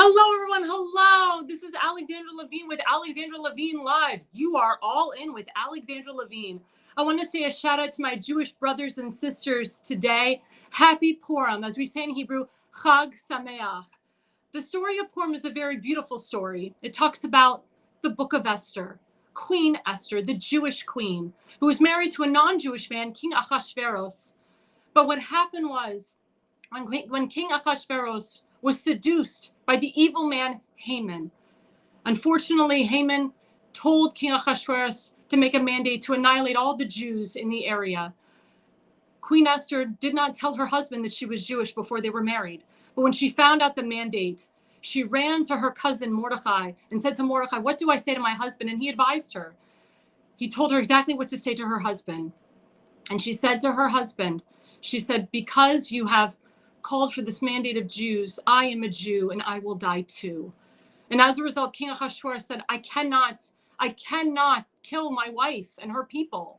Hello, everyone. Hello. This is Alexandra Levine with Alexandra Levine Live. You are all in with Alexandra Levine. I want to say a shout out to my Jewish brothers and sisters today. Happy Purim. As we say in Hebrew, Chag Sameach. The story of Purim is a very beautiful story. It talks about the book of Esther, Queen Esther, the Jewish queen, who was married to a non-Jewish man, King Ahasuerus. But what happened was, when King Ahasuerus was seduced by the evil man Haman. Unfortunately, Haman told King Ahasuerus to make a mandate to annihilate all the Jews in the area. Queen Esther did not tell her husband that she was Jewish before they were married. But when she found out the mandate, she ran to her cousin Mordecai and said to Mordecai, "What do I say to my husband?" And he advised her. He told her exactly what to say to her husband. And she said to her husband, she said, "Because you have called for this mandate of Jews, I am a Jew and I will die too." And as a result, King Ahasuerus said, I cannot kill my wife and her people.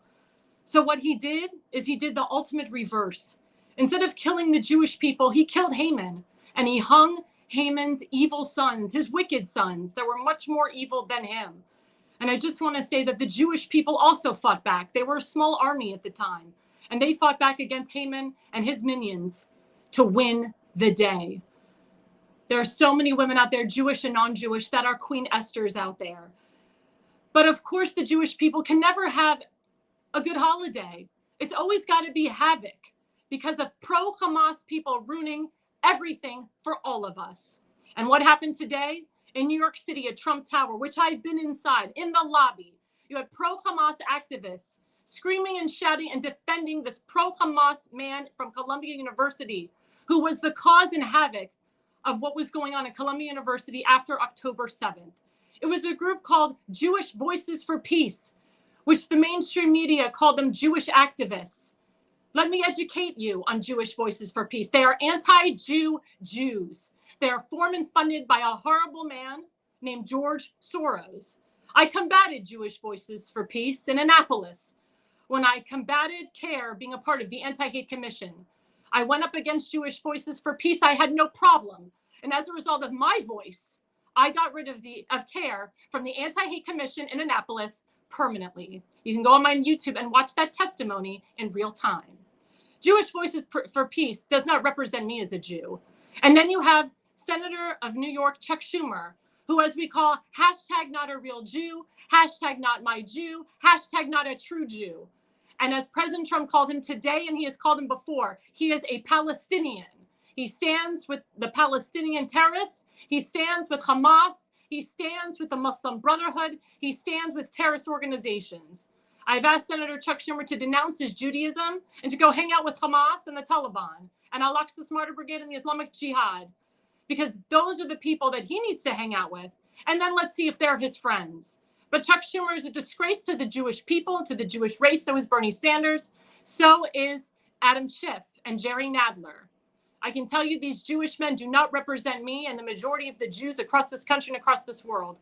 So what he did is he did the ultimate reverse. Instead of killing the Jewish people, he killed Haman, and he hung Haman's evil sons, his wicked sons that were much more evil than him. And I just want to say that the Jewish people also fought back. They were a small army at the time, and they fought back against Haman and his minions to win the day. There are so many women out there, Jewish and non-Jewish, that are Queen Esthers out there. But of course, the Jewish people can never have a good holiday. It's always got to be havoc because of pro-Hamas people ruining everything for all of us. And what happened today in New York City at Trump Tower, which I've been inside, in the lobby, you had pro-Hamas activists screaming and shouting and defending this pro-Hamas man from Columbia University, who was the cause and havoc of what was going on at Columbia University after October 7th. It was a group called Jewish Voices for Peace, which the mainstream media called them Jewish activists. Let me educate you on Jewish Voices for Peace. They are anti-Jew Jews. They are formed and funded by a horrible man named George Soros. I combated Jewish Voices for Peace in Annapolis when I combated CARE being a part of the Anti-Hate Commission. I went up against Jewish Voices for Peace. I had no problem. And as a result of my voice, I got rid of CARE from the Anti-Hate Commission in Annapolis permanently. You can go on my YouTube and watch that testimony in real time. Jewish Voices for Peace does not represent me as a Jew. And then you have Senator of New York, Chuck Schumer, who, as we call, hashtag not a real Jew, hashtag not my Jew, hashtag not a true Jew. And as President Trump called him today, and he has called him before, he is a Palestinian. He stands with the Palestinian terrorists. He stands with Hamas. He stands with the Muslim Brotherhood. He stands with terrorist organizations. I've asked Senator Chuck Schumer to denounce his Judaism and to go hang out with Hamas and the Taliban and Al-Aqsa Martyr Brigade and the Islamic Jihad, because those are the people that he needs to hang out with. And then let's see if they're his friends. But Chuck Schumer is a disgrace to the Jewish people, to the Jewish race. So is Bernie Sanders. So is Adam Schiff and Jerry Nadler. I can tell you these Jewish men do not represent me and the majority of the Jews across this country and across this world.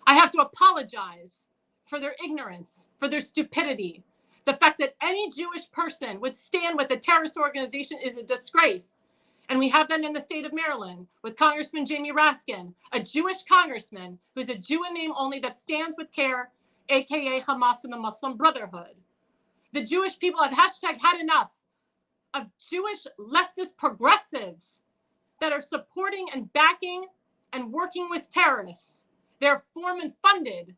I have to apologize for their ignorance, for their stupidity. The fact that any Jewish person would stand with a terrorist organization is a disgrace. And we have that in the state of Maryland with Congressman Jamie Raskin, a Jewish congressman who's a Jew in name only that stands with CARE, AKA Hamas and the Muslim Brotherhood. The Jewish people have hashtag had enough of Jewish leftist progressives that are supporting and backing and working with terrorists. They're formed and funded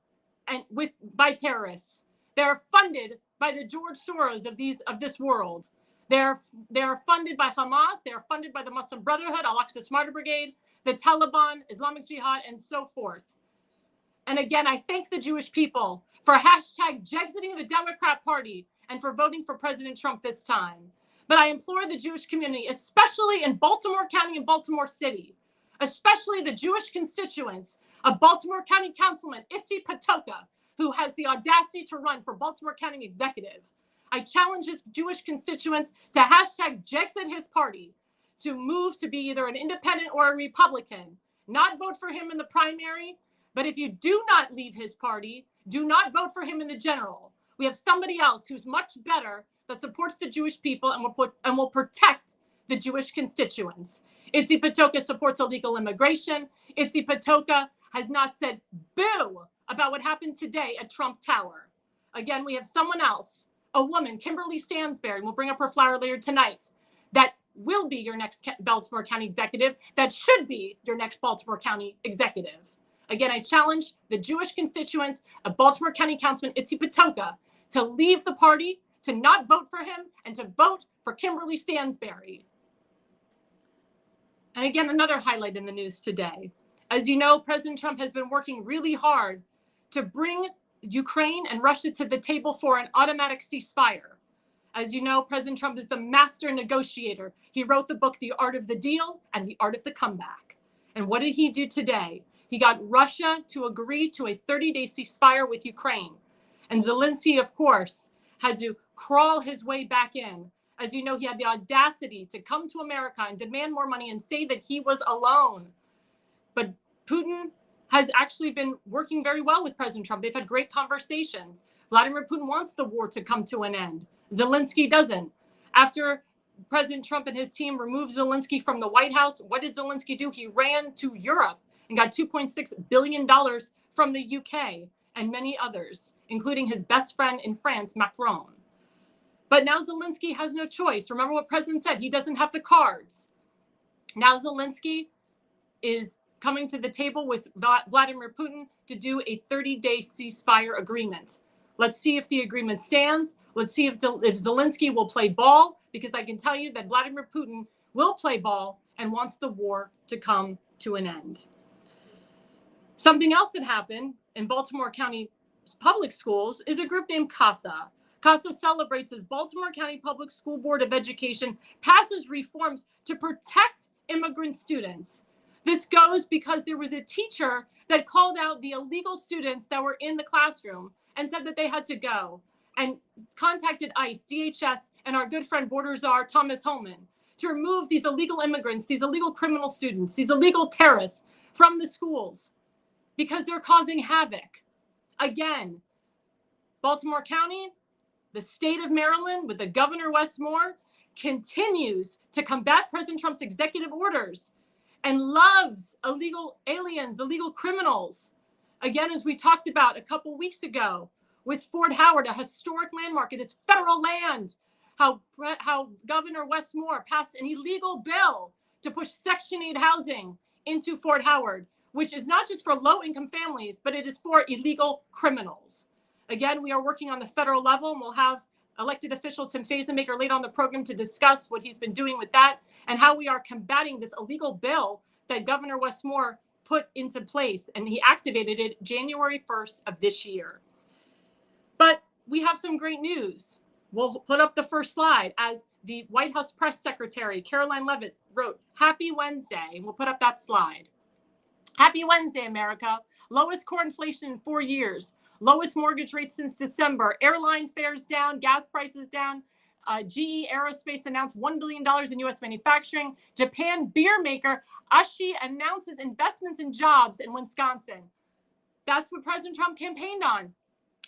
by terrorists. They're funded by the George Soros of this world. They're funded by Hamas. They're funded by the Muslim Brotherhood, Al-Aqsa Martyr Brigade, the Taliban, Islamic Jihad, and so forth. And again, I thank the Jewish people for hashtag Jexiting the Democrat Party and for voting for President Trump this time. But I implore the Jewish community, especially in Baltimore County and Baltimore City, especially the Jewish constituents of Baltimore County Councilman Itzi Patoka, who has the audacity to run for Baltimore County Executive. I challenge his Jewish constituents to hashtag Jexit his party, to move to be either an independent or a Republican, not vote for him in the primary. But if you do not leave his party, do not vote for him in the general. We have somebody else who's much better that supports the Jewish people and will protect the Jewish constituents. Itzi Patoka supports illegal immigration. Itzi Patoka has not said boo about what happened today at Trump Tower. Again, we have someone else, a woman, Kimberly Stansberry, and we'll bring up her flyer later tonight, that will be your next Baltimore County executive, that should be your next Baltimore County executive. Again, I challenge the Jewish constituents of Baltimore County Councilman Itzi Patoka to leave the party, to not vote for him, and to vote for Kimberly Stansberry. And again, another highlight in the news today. As you know, President Trump has been working really hard to bring Ukraine and Russia to the table for an automatic ceasefire. As you know, President Trump is the master negotiator. He wrote the book, The Art of the Deal and The Art of the Comeback. And what did he do today? He got Russia to agree to a 30-day ceasefire with Ukraine. And Zelensky, of course, had to crawl his way back in. As you know, he had the audacity to come to America and demand more money and say that he was alone. But Putin has actually been working very well with President Trump. They've had great conversations. Vladimir Putin wants the war to come to an end. Zelensky doesn't. After President Trump and his team removed Zelensky from the White House, what did Zelensky do? He ran to Europe and got $2.6 billion from the UK and many others, including his best friend in France, Macron. But now Zelensky has no choice. Remember what President said, he doesn't have the cards. Now Zelensky is coming to the table with Vladimir Putin to do a 30-day ceasefire agreement. Let's see if the agreement stands. Let's see if Zelensky will play ball, because I can tell you that Vladimir Putin will play ball and wants the war to come to an end. Something else that happened in Baltimore County public schools is a group named CASA. CASA celebrates as Baltimore County Public School Board of Education passes reforms to protect immigrant students. This goes because there was a teacher that called out the illegal students that were in the classroom and said that they had to go, and contacted ICE, DHS, and our good friend border czar Thomas Homan to remove these illegal immigrants, these illegal criminal students, these illegal terrorists from the schools because they're causing havoc. Again, Baltimore County, the state of Maryland with the Governor Wes Moore continues to combat President Trump's executive orders and loves illegal aliens, illegal criminals. Again, as we talked about a couple weeks ago with Fort Howard, a historic landmark, it is federal land. How Governor Wes Moore passed an illegal bill to push Section 8 housing into Fort Howard, which is not just for low-income families, but it is for illegal criminals. Again, we are working on the federal level, and we'll have elected official Tim Fazenmaker later on the program to discuss what he's been doing with that and how we are combating this illegal bill that Governor Wes Moore put into place, and he activated it January 1st of this year. But we have some great news. We'll put up the first slide as the White House press secretary, Caroline Leavitt, wrote, "Happy Wednesday," and we'll put up that slide. Happy Wednesday, America. Lowest core inflation in 4 years. Lowest mortgage rates since December. Airline fares down, gas prices down. GE Aerospace announced $1 billion in U.S. manufacturing. Japan beer maker Ashi announces investments in jobs in Wisconsin. That's what President Trump campaigned on,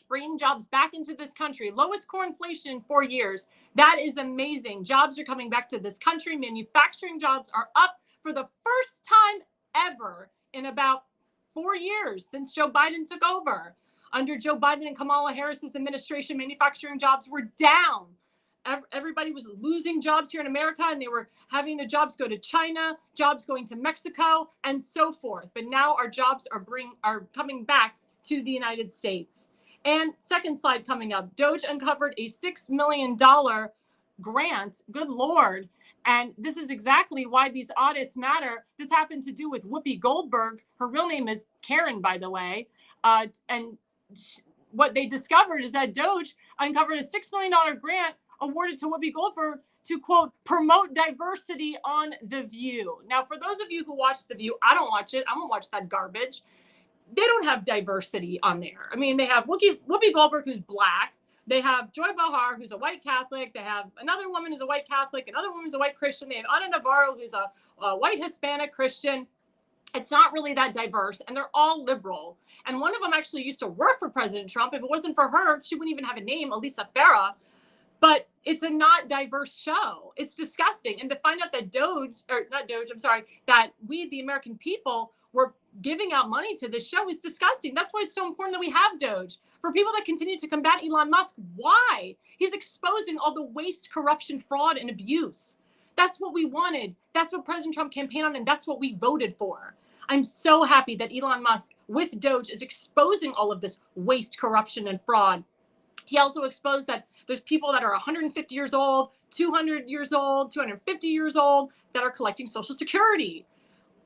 bringing jobs back into this country. Lowest core inflation in 4 years. That is amazing. Jobs are coming back to this country. Manufacturing jobs are up for the first time ever in about 4 years since Joe Biden took over. Under Joe Biden and Kamala Harris's administration, manufacturing jobs were down. Everybody was losing jobs here in America, and they were having the jobs go to China, jobs going to Mexico, and so forth. But now our jobs are coming back to the United States. And second slide coming up, Doge uncovered a $6 million grant. Good Lord. And this is exactly why these audits matter. This happened to do with Whoopi Goldberg. Her real name is Karen, by the way. And what they discovered is that Doge uncovered a $6 million grant awarded to Whoopi Goldberg to, quote, promote diversity on The View. Now, for those of you who watch The View, I don't watch it. I won't watch that garbage. They don't have diversity on there. I mean, they have Whoopi Goldberg, who's Black. They have Joy Behar, who's a white Catholic. They have another woman who's a white Catholic. Another woman who's a white Christian. They have Ana Navarro, who's a white Hispanic Christian. It's not really that diverse, and they're all liberal. And one of them actually used to work for President Trump. If it wasn't for her, she wouldn't even have a name, Elisa Farah. but it's a not diverse show. It's disgusting. And to find out that that we, the American people, were giving out money to this show is disgusting. That's why it's so important that we have Doge. For people that continue to combat Elon Musk, why? He's exposing all the waste, corruption, fraud, and abuse. That's what we wanted. That's what President Trump campaigned on, and that's what we voted for. I'm so happy that Elon Musk, with Doge, is exposing all of this waste, corruption, and fraud. He also exposed that there's people that are 150 years old, 200 years old, 250 years old that are collecting Social Security.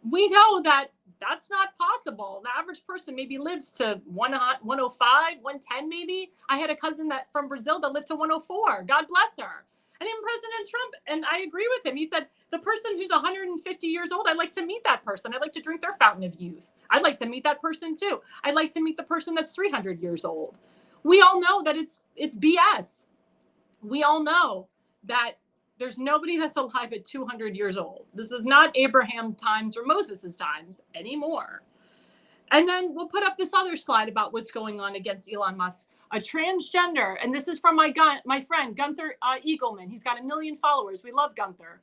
We know that that's not possible. The average person maybe lives to 105, 110 maybe. I had a cousin that from Brazil that lived to 104. God bless her. And even President Trump, and I agree with him, he said, the person who's 150 years old, I'd like to meet that person. I'd like to drink their fountain of youth. I'd like to meet that person too. I'd like to meet the person that's 300 years old. We all know that it's BS. We all know that there's nobody that's alive at 200 years old. This is not Abraham times or Moses' times anymore. And then we'll put up this other slide about what's going on against Elon Musk. A transgender, and this is from my friend, Gunther Eagleman. He's got 1 million followers. We love Gunther.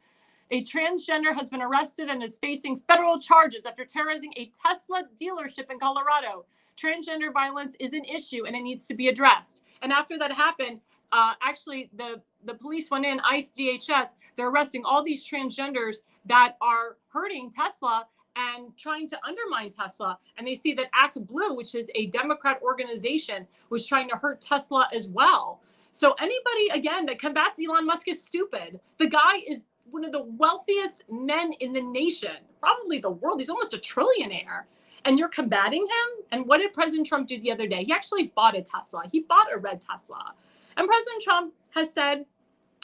A transgender has been arrested and is facing federal charges after terrorizing a Tesla dealership in Colorado. Transgender violence is an issue and it needs to be addressed. And after that happened, actually the police went in, ICE, DHS, they're arresting all these transgenders that are hurting Tesla and trying to undermine Tesla. And they see that Act Blue, which is a Democrat organization, was trying to hurt Tesla as well. So anybody, again, that combats Elon Musk is stupid. The guy is one of the wealthiest men in the nation, probably the world. He's almost a trillionaire. And you're combating him? And what did President Trump do the other day? He actually bought a Tesla. He bought a red Tesla. And President Trump has said,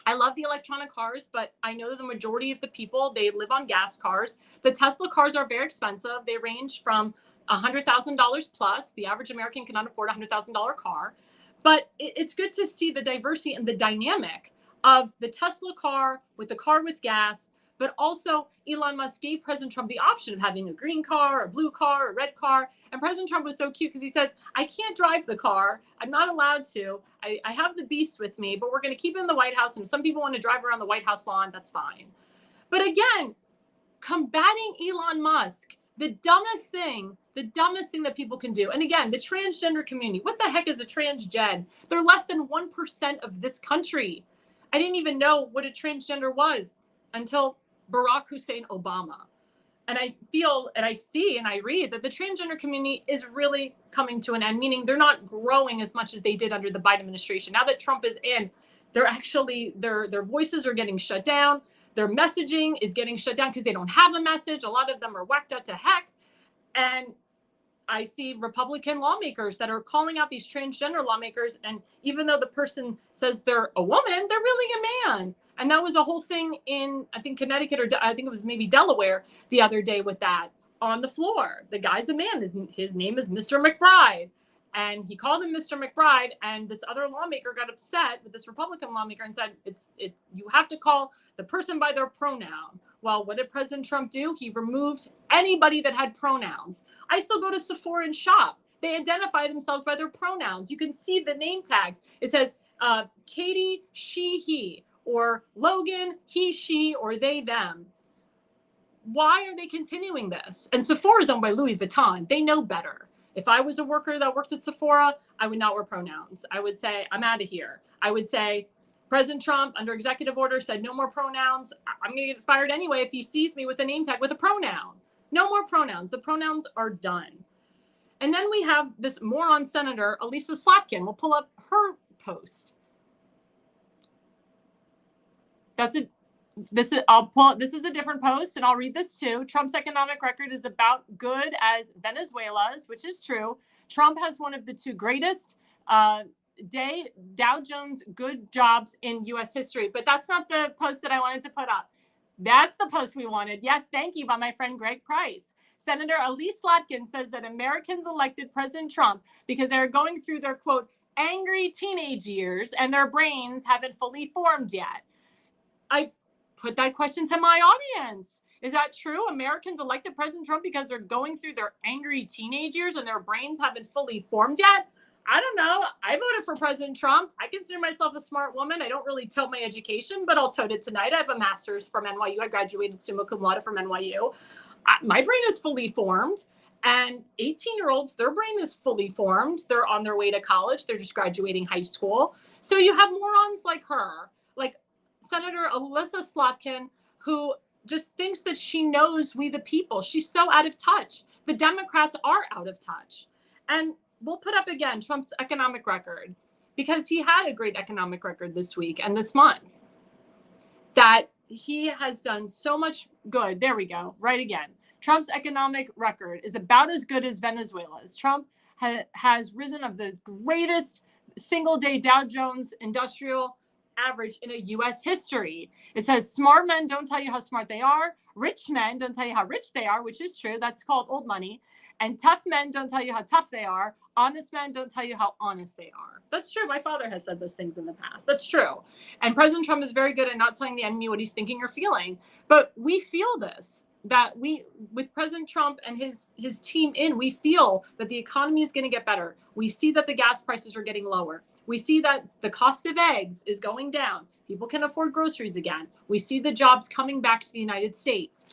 I love the electronic cars, but I know that the majority of the people, they live on gas cars. The Tesla cars are very expensive. They range from $100,000 plus. The average American cannot afford a $100,000 car. But it's good to see the diversity and the dynamic of the Tesla car with the car with gas. But also, Elon Musk gave President Trump the option of having a green car, a blue car, a red car. And President Trump was so cute because he said, I can't drive the car. I'm not allowed to. I have the beast with me, but we're going to keep it in the White House. And if some people want to drive around the White House lawn, that's fine. But again, combating Elon Musk, the dumbest thing that people can do. And again, the transgender community, what the heck is a transgen? They're less than 1% of this country. I didn't even know what a transgender was until Barack Hussein Obama. And I feel and I see and I read that the transgender community is really coming to an end, meaning they're not growing as much as they did under the Biden administration. Now that Trump is in, they're actually, their voices are getting shut down. Their messaging is getting shut down because they don't have a message. A lot of them are whacked out to heck. And I see Republican lawmakers that are calling out these transgender lawmakers. And even though the person says they're a woman, they're really a man. And that was a whole thing in, I think, Connecticut, or I think it was maybe Delaware the other day with that on the floor. The guy's a man. His name is Mr. McBride. And he called him Mr. McBride. And this other lawmaker got upset with this Republican lawmaker and said, you have to call the person by their pronoun. Well, what did President Trump do? He removed anybody that had pronouns. I still go to Sephora and shop. They identify themselves by their pronouns. You can see the name tags. It says Katie, she, he, or Logan, he, she, or they, them. Why are they continuing this? And Sephora is owned by Louis Vuitton. They know better. If I was a worker that worked at Sephora, I would not wear pronouns. I would say, I'm out of here. I would say, President Trump, under executive order, said no more pronouns. I'm going to get fired anyway if he sees me with a name tag with a pronoun. No more pronouns. The pronouns are done. And then we have this moron senator, Elisa Slotkin. We'll pull up her post. This is a different post, and I'll read this too. Trump's economic record is about good as Venezuela's, which is true. Trump has one of the two greatest Dow Jones good jobs in U.S. history. But that's not the post that I wanted to put up. That's the post we wanted. Yes, thank you, by my friend Greg Price. Senator Elise Slotkin says that Americans elected President Trump because they're going through their, quote, angry teenage years and their brains haven't fully formed yet. I put that question to my audience. Is that true? Americans elected President Trump because they're going through their angry teenage years and their brains haven't fully formed yet? I don't know. I voted for President Trump. I consider myself a smart woman. I don't really tote my education, but I'll tote it tonight. I have a master's from NYU. I graduated summa cum laude from NYU. My brain is fully formed. And 18-year-olds, their brain is fully formed. They're on their way to college. They're just graduating high school. So you have morons like her, like Senator Alyssa Slotkin, who just thinks that she knows we the people. She's so out of touch. The Democrats are out of touch. And we'll put up again Trump's economic record, because he had a great economic record this week and this month, that he has done so much good. There we go. Right again. Trump's economic record is about as good as Venezuela's. Trump has risen of the greatest single day Dow Jones industrial average in a U.S. history. It says smart men don't tell you how smart they are. Rich men don't tell you how rich they are, which is true. That's called old money. And tough men don't tell you how tough they are. Honest men don't tell you how honest they are. That's true. My father has said those things in the past. That's true. And President Trump is very good at not telling the enemy what he's thinking or feeling. But we feel this, that we, with President Trump and his team in, we feel that the economy is going to get better. We see that the gas prices are getting lower. We see that the cost of eggs is going down. People can afford groceries again. We see the jobs coming back to the United States.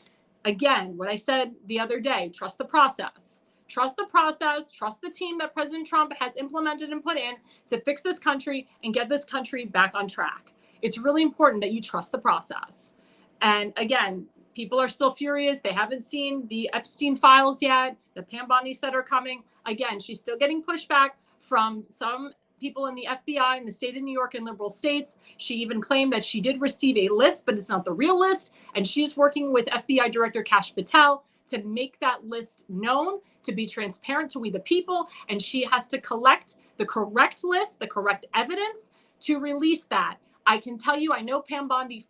Again, what I said the other day, trust the process. Trust the process, trust the team that President Trump has implemented and put in to fix this country and get this country back on track. It's really important that you trust the process. And again, people are still furious. They haven't seen the Epstein files yet. The Pam Bondi said are coming. Again, she's still getting pushback from some people in the FBI in the state of New York and liberal states. She even claimed that she did receive a list, but it's not the real list. And she's working with FBI Director Kash Patel to make that list known, to be transparent to we the people. And she has to collect the correct list, the correct evidence to release that. I can tell you, I know Pam Bondi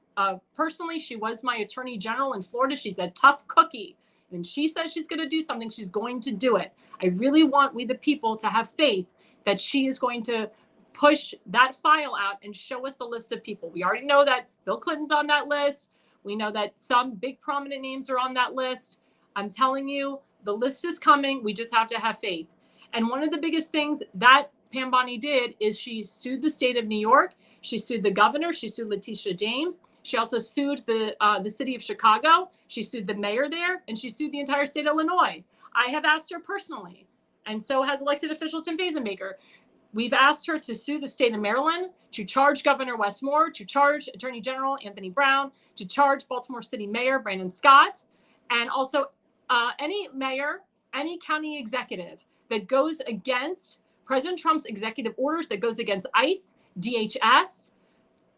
personally. She was my attorney general in Florida. She's a tough cookie. When she says she's going to do something, she's going to do it. I really want we the people to have faith that she is going to push that file out and show us the list of people. We already know that Bill Clinton's on that list. We know that some big prominent names are on that list. I'm telling you, the list is coming. We just have to have faith. And one of the biggest things that Pam Bondi did is she sued the state of New York. She sued the governor. She sued Letitia James. She also sued the city of Chicago. She sued the mayor there, and she sued the entire state of Illinois. I have asked her personally, and so has elected official Tim Fazenbaker. We've asked her to sue the state of Maryland, to charge Governor Wes Moore, to charge Attorney General Anthony Brown, to charge Baltimore City Mayor Brandon Scott, and also any mayor, any county executive that goes against President Trump's executive orders, that goes against ICE, DHS,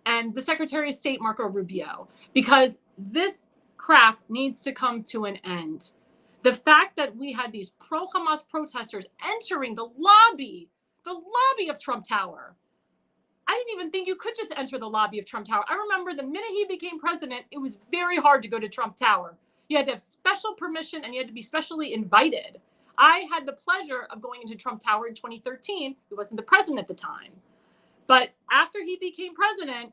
and the Secretary of State, Marco Rubio, because this crap needs to come to an end. The fact that we had these pro-Hamas protesters entering the lobby of Trump Tower. I didn't even think you could just enter the lobby of Trump Tower. I remember the minute he became president, it was very hard to go to Trump Tower. You had to have special permission and you had to be specially invited. I had the pleasure of going into Trump Tower in 2013. He wasn't the president at the time. But after he became president,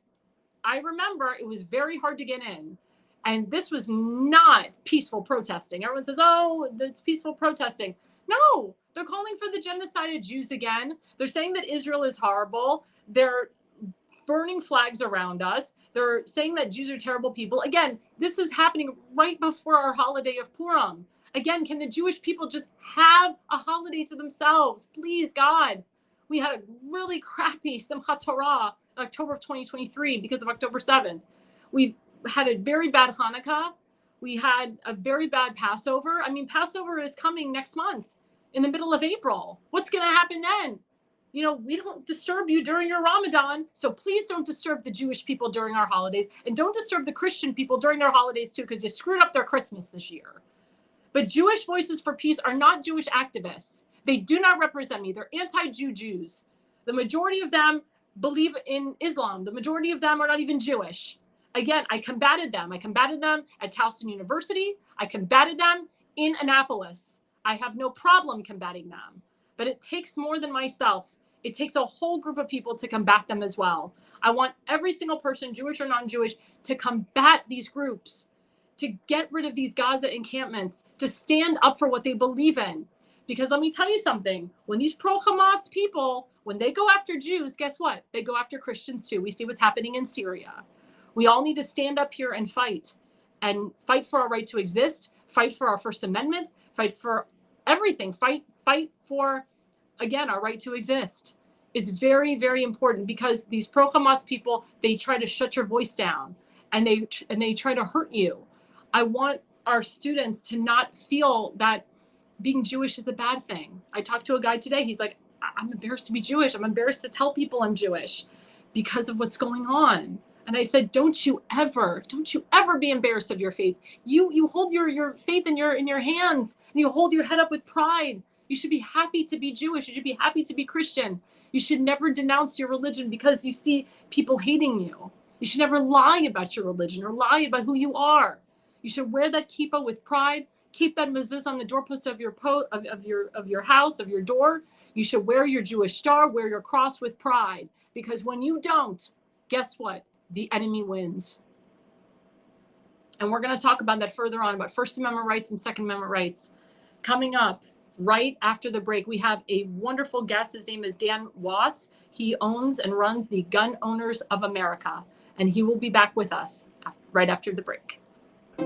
I remember it was very hard to get in. And this was not peaceful protesting. Everyone says, oh, it's peaceful protesting. No, they're calling for the genocide of Jews again. They're saying that Israel is horrible. They're burning flags around us. They're saying that Jews are terrible people. Again, this is happening right before our holiday of Purim. Again, can the Jewish people just have a holiday to themselves? Please, God. We had a really crappy Simchat Torah in October of 2023 because of October 7th. We've had a very bad Hanukkah. We had a very bad Passover. I mean, Passover is coming next month in the middle of April. What's going to happen then? You know, we don't disturb you during your Ramadan, so please don't disturb the Jewish people during our holidays, and don't disturb the Christian people during their holidays too, because you screwed up their Christmas this year. But Jewish Voices for Peace are not Jewish activists. They do not represent me. They're anti-Jew Jews. The majority of them believe in Islam. The majority of them are not even Jewish. Again, I combated them. I combated them at Towson University. I combated them in Annapolis. I have no problem combating them. But it takes more than myself. It takes a whole group of people to combat them as well. I want every single person, Jewish or non-Jewish, to combat these groups, to get rid of these Gaza encampments, to stand up for what they believe in. Because let me tell you something, when these pro-Hamas people, when they go after Jews, guess what? They go after Christians too. We see what's happening in Syria. We all need to stand up here and fight for our right to exist, fight for our First Amendment, fight for everything, fight for, again, our right to exist. It's very, very important because these pro-Hamas people, they try to shut your voice down and they try to hurt you. I want our students to not feel that being Jewish is a bad thing. I talked to a guy today. He's like, I'm embarrassed to be Jewish. I'm embarrassed to tell people I'm Jewish because of what's going on. And I said, don't you ever be embarrassed of your faith. You hold your faith in your hands and you hold your head up with pride. You should be happy to be Jewish. You should be happy to be Christian. You should never denounce your religion because you see people hating you. You should never lie about your religion or lie about who you are. You should wear that kippah with pride. Keep that mezuzah on the doorpost of your house, of your door. You should wear your Jewish star, wear your cross with pride. Because when you don't, guess what? The enemy wins. And we're going to talk about that further on, about First Amendment rights and Second Amendment rights. Coming up right after the break, we have a wonderful guest. His name is Dan Was. He owns and runs the Gun Owners of America. And he will be back with us right after the break.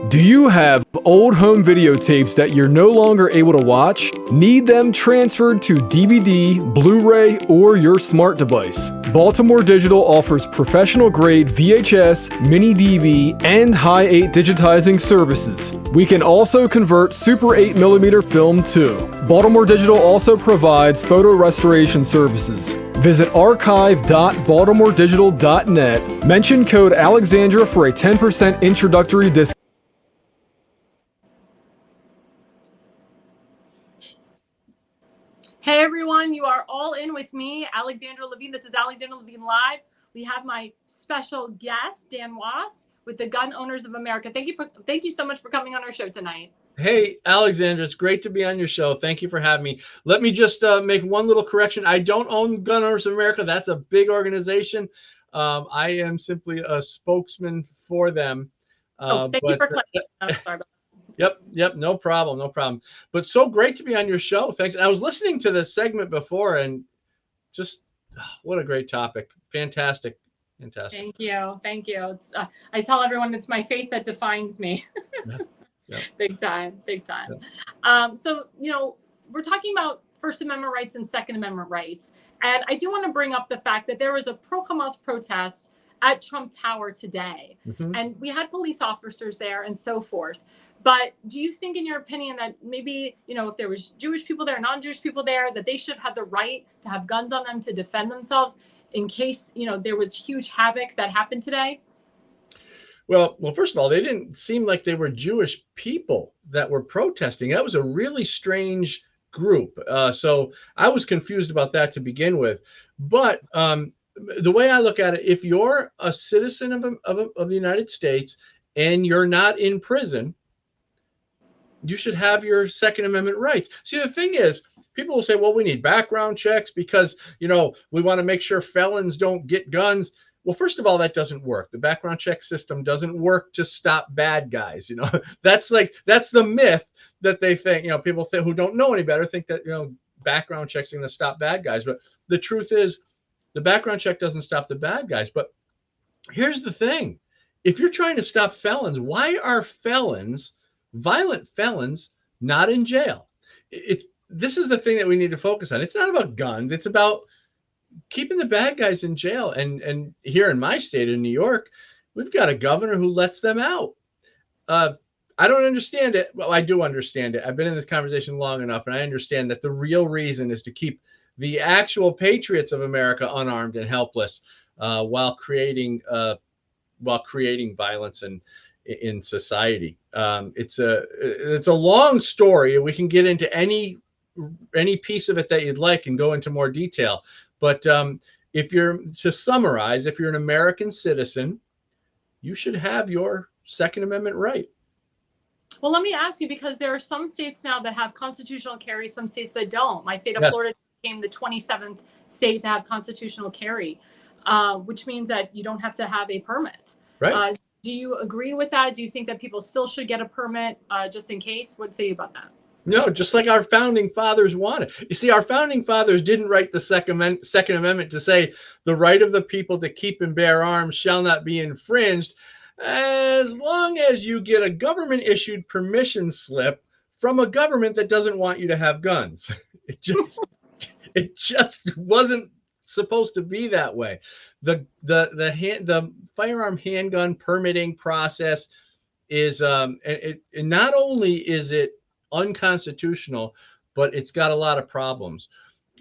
Do you have old home videotapes that you're no longer able to watch? Need them transferred to DVD, Blu-ray, or your smart device? Baltimore Digital offers professional-grade VHS, mini DV, and high 8 digitizing services. We can also convert Super 8mm film too. Baltimore Digital also provides photo restoration services. Visit archive.baltimoredigital.net. Mention code Alexandra for a 10% introductory discount. Hey everyone, you are all in with me, Alexandra Levine. This is Alexandra Levine Live. We have my special guest, Dan Was, with the Gun Owners of America. Thank you so much for coming on our show tonight. Hey, Alexandra, it's great to be on your show. Thank you for having me. Let me just make one little correction. I don't own Gun Owners of America. That's a big organization. I am simply a spokesman for them. Thank you for clarifying. Sorry about that. Yep, no problem. But so great to be on your show. Thanks. And I was listening to this segment before and just what a great topic. Fantastic. Thank you. It's, I tell everyone it's my faith that defines me. Yep. Big time. Yep. So, we're talking about First Amendment rights and Second Amendment rights. And I do want to bring up the fact that there was a pro-Hamas protest at Trump Tower today. Mm-hmm. And we had police officers there and so forth. But do you think, in your opinion, that maybe, if there was Jewish people there, non-Jewish people there, that they should have the right to have guns on them to defend themselves in case, there was huge havoc that happened today? Well, first of all, they didn't seem like they were Jewish people that were protesting. That was a really strange group. So I was confused about that to begin with. But the way I look at it, if you're a citizen of the United States and you're not in prison, you should have your Second Amendment rights. See, the thing is, people will say, well, we need background checks because, we want to make sure felons don't get guns. Well, first of all, that doesn't work. The background check system doesn't work to stop bad guys. That's the myth that they think, people who don't know any better think that, background checks are going to stop bad guys. But the truth is, the background check doesn't stop the bad guys. But here's the thing. If you're trying to stop felons, why are violent felons, not in jail? This is the thing that we need to focus on. It's not about guns. It's about keeping the bad guys in jail. And here in my state, in New York, we've got a governor who lets them out. I don't understand it. Well, I do understand it. I've been in this conversation long enough, and I understand that the real reason is to keep the actual patriots of America unarmed and helpless, while creating violence in society. It's a long story. We can get into any piece of it that you'd like and go into more detail. But to summarize, if you're an American citizen, you should have your Second Amendment right. Well, let me ask you, because there are some states now that have constitutional carry, some states that don't. My state of Florida became the 27th state to have constitutional carry, which means that you don't have to have a permit. Right. Do you agree with that? Do you think that people still should get a permit just in case? What say you about that? No, just like our founding fathers wanted. You see, our founding fathers didn't write the Second Amendment to say the right of the people to keep and bear arms shall not be infringed as long as you get a government issued permission slip from a government that doesn't want you to have guns. It just it just wasn't supposed to be that way. The firearm handgun permitting process is not only is it unconstitutional, but it's got a lot of problems.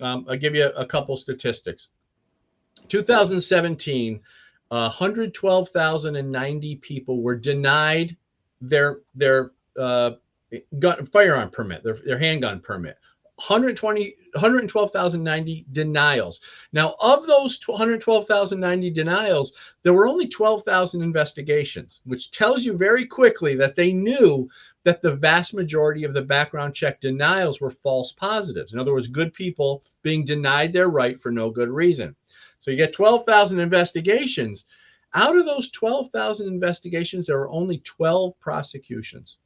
I'll give you a couple statistics. 2017, 112,090 people were denied their firearm permit, their handgun permit. 112,090 denials. Now, of those 112,090 denials, there were only 12,000 investigations, which tells you very quickly that they knew that the vast majority of the background check denials were false positives. In other words, good people being denied their right for no good reason. So you get 12,000 investigations. Out of those 12,000 investigations, there were only 12 prosecutions.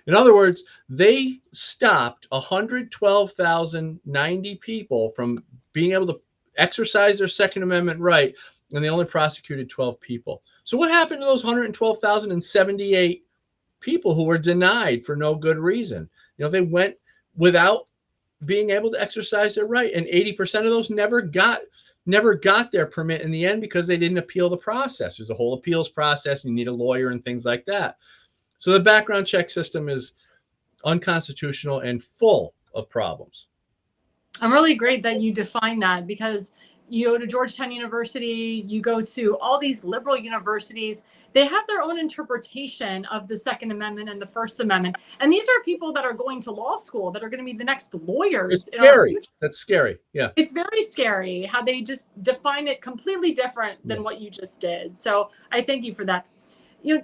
In other words, they stopped 112,090 people from being able to exercise their Second Amendment right, and they only prosecuted 12 people. So what happened to those 112,078 people who were denied for no good reason? They went without being able to exercise their right, and 80% of those never got their permit in the end because they didn't appeal the process. There's a whole appeals process, and you need a lawyer and things like that. So the background check system is unconstitutional and full of problems. I'm really great that you define that, because you go to Georgetown University, you go to all these liberal universities, they have their own interpretation of the Second Amendment and the First Amendment. And these are people that are going to law school, that are going to be the next lawyers. It's scary. That's scary. Yeah. It's very scary how they just define it completely different than what you just did. So I thank you for that.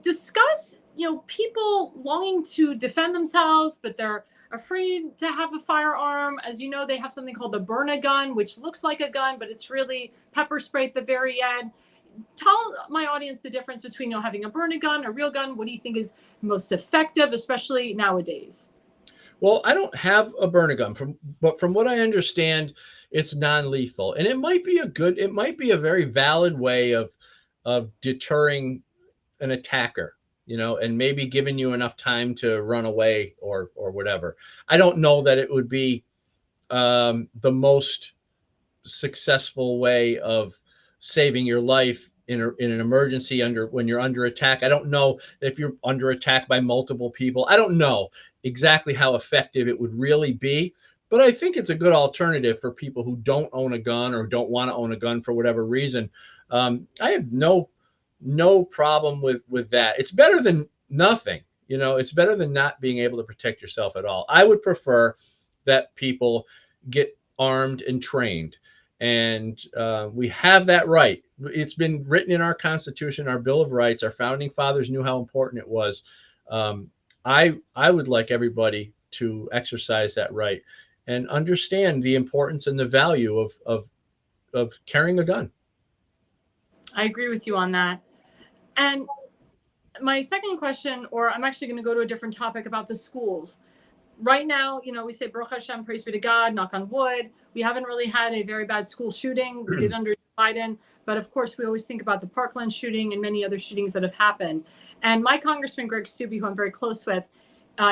Discuss, people longing to defend themselves, but they're afraid to have a firearm. As you know, they have something called the burn-a-gun, which looks like a gun, but it's really pepper spray at the very end. Tell my audience the difference between having a burn-a-gun, a real gun. What do you think is most effective, especially nowadays? Well, I don't have a burn-a-gun, but from what I understand, it's non-lethal, and it might be a very valid way of deterring an attacker, and maybe giving you enough time to run away or whatever. I don't know that it would be the most successful way of saving your life in an emergency when you're under attack. I don't know if you're under attack by multiple people. I don't know exactly how effective it would really be, but I think it's a good alternative for people who don't own a gun or don't want to own a gun for whatever reason. I have no problem with that. It's better than nothing. It's better than not being able to protect yourself at all. I would prefer that people get armed and trained, and we have that right. It's been written in our Constitution, our Bill of Rights. Our founding fathers knew how important it was. I would like everybody to exercise that right and understand the importance and the value of carrying a gun. I agree with you on that. And my second question, or I'm actually going to go to a different topic about the schools. Right now, we say Baruch Hashem, praise be to God, knock on wood. We haven't really had a very bad school shooting. We did under Biden, but of course, we always think about the Parkland shooting and many other shootings that have happened. And my Congressman Greg Steube, who I'm very close with,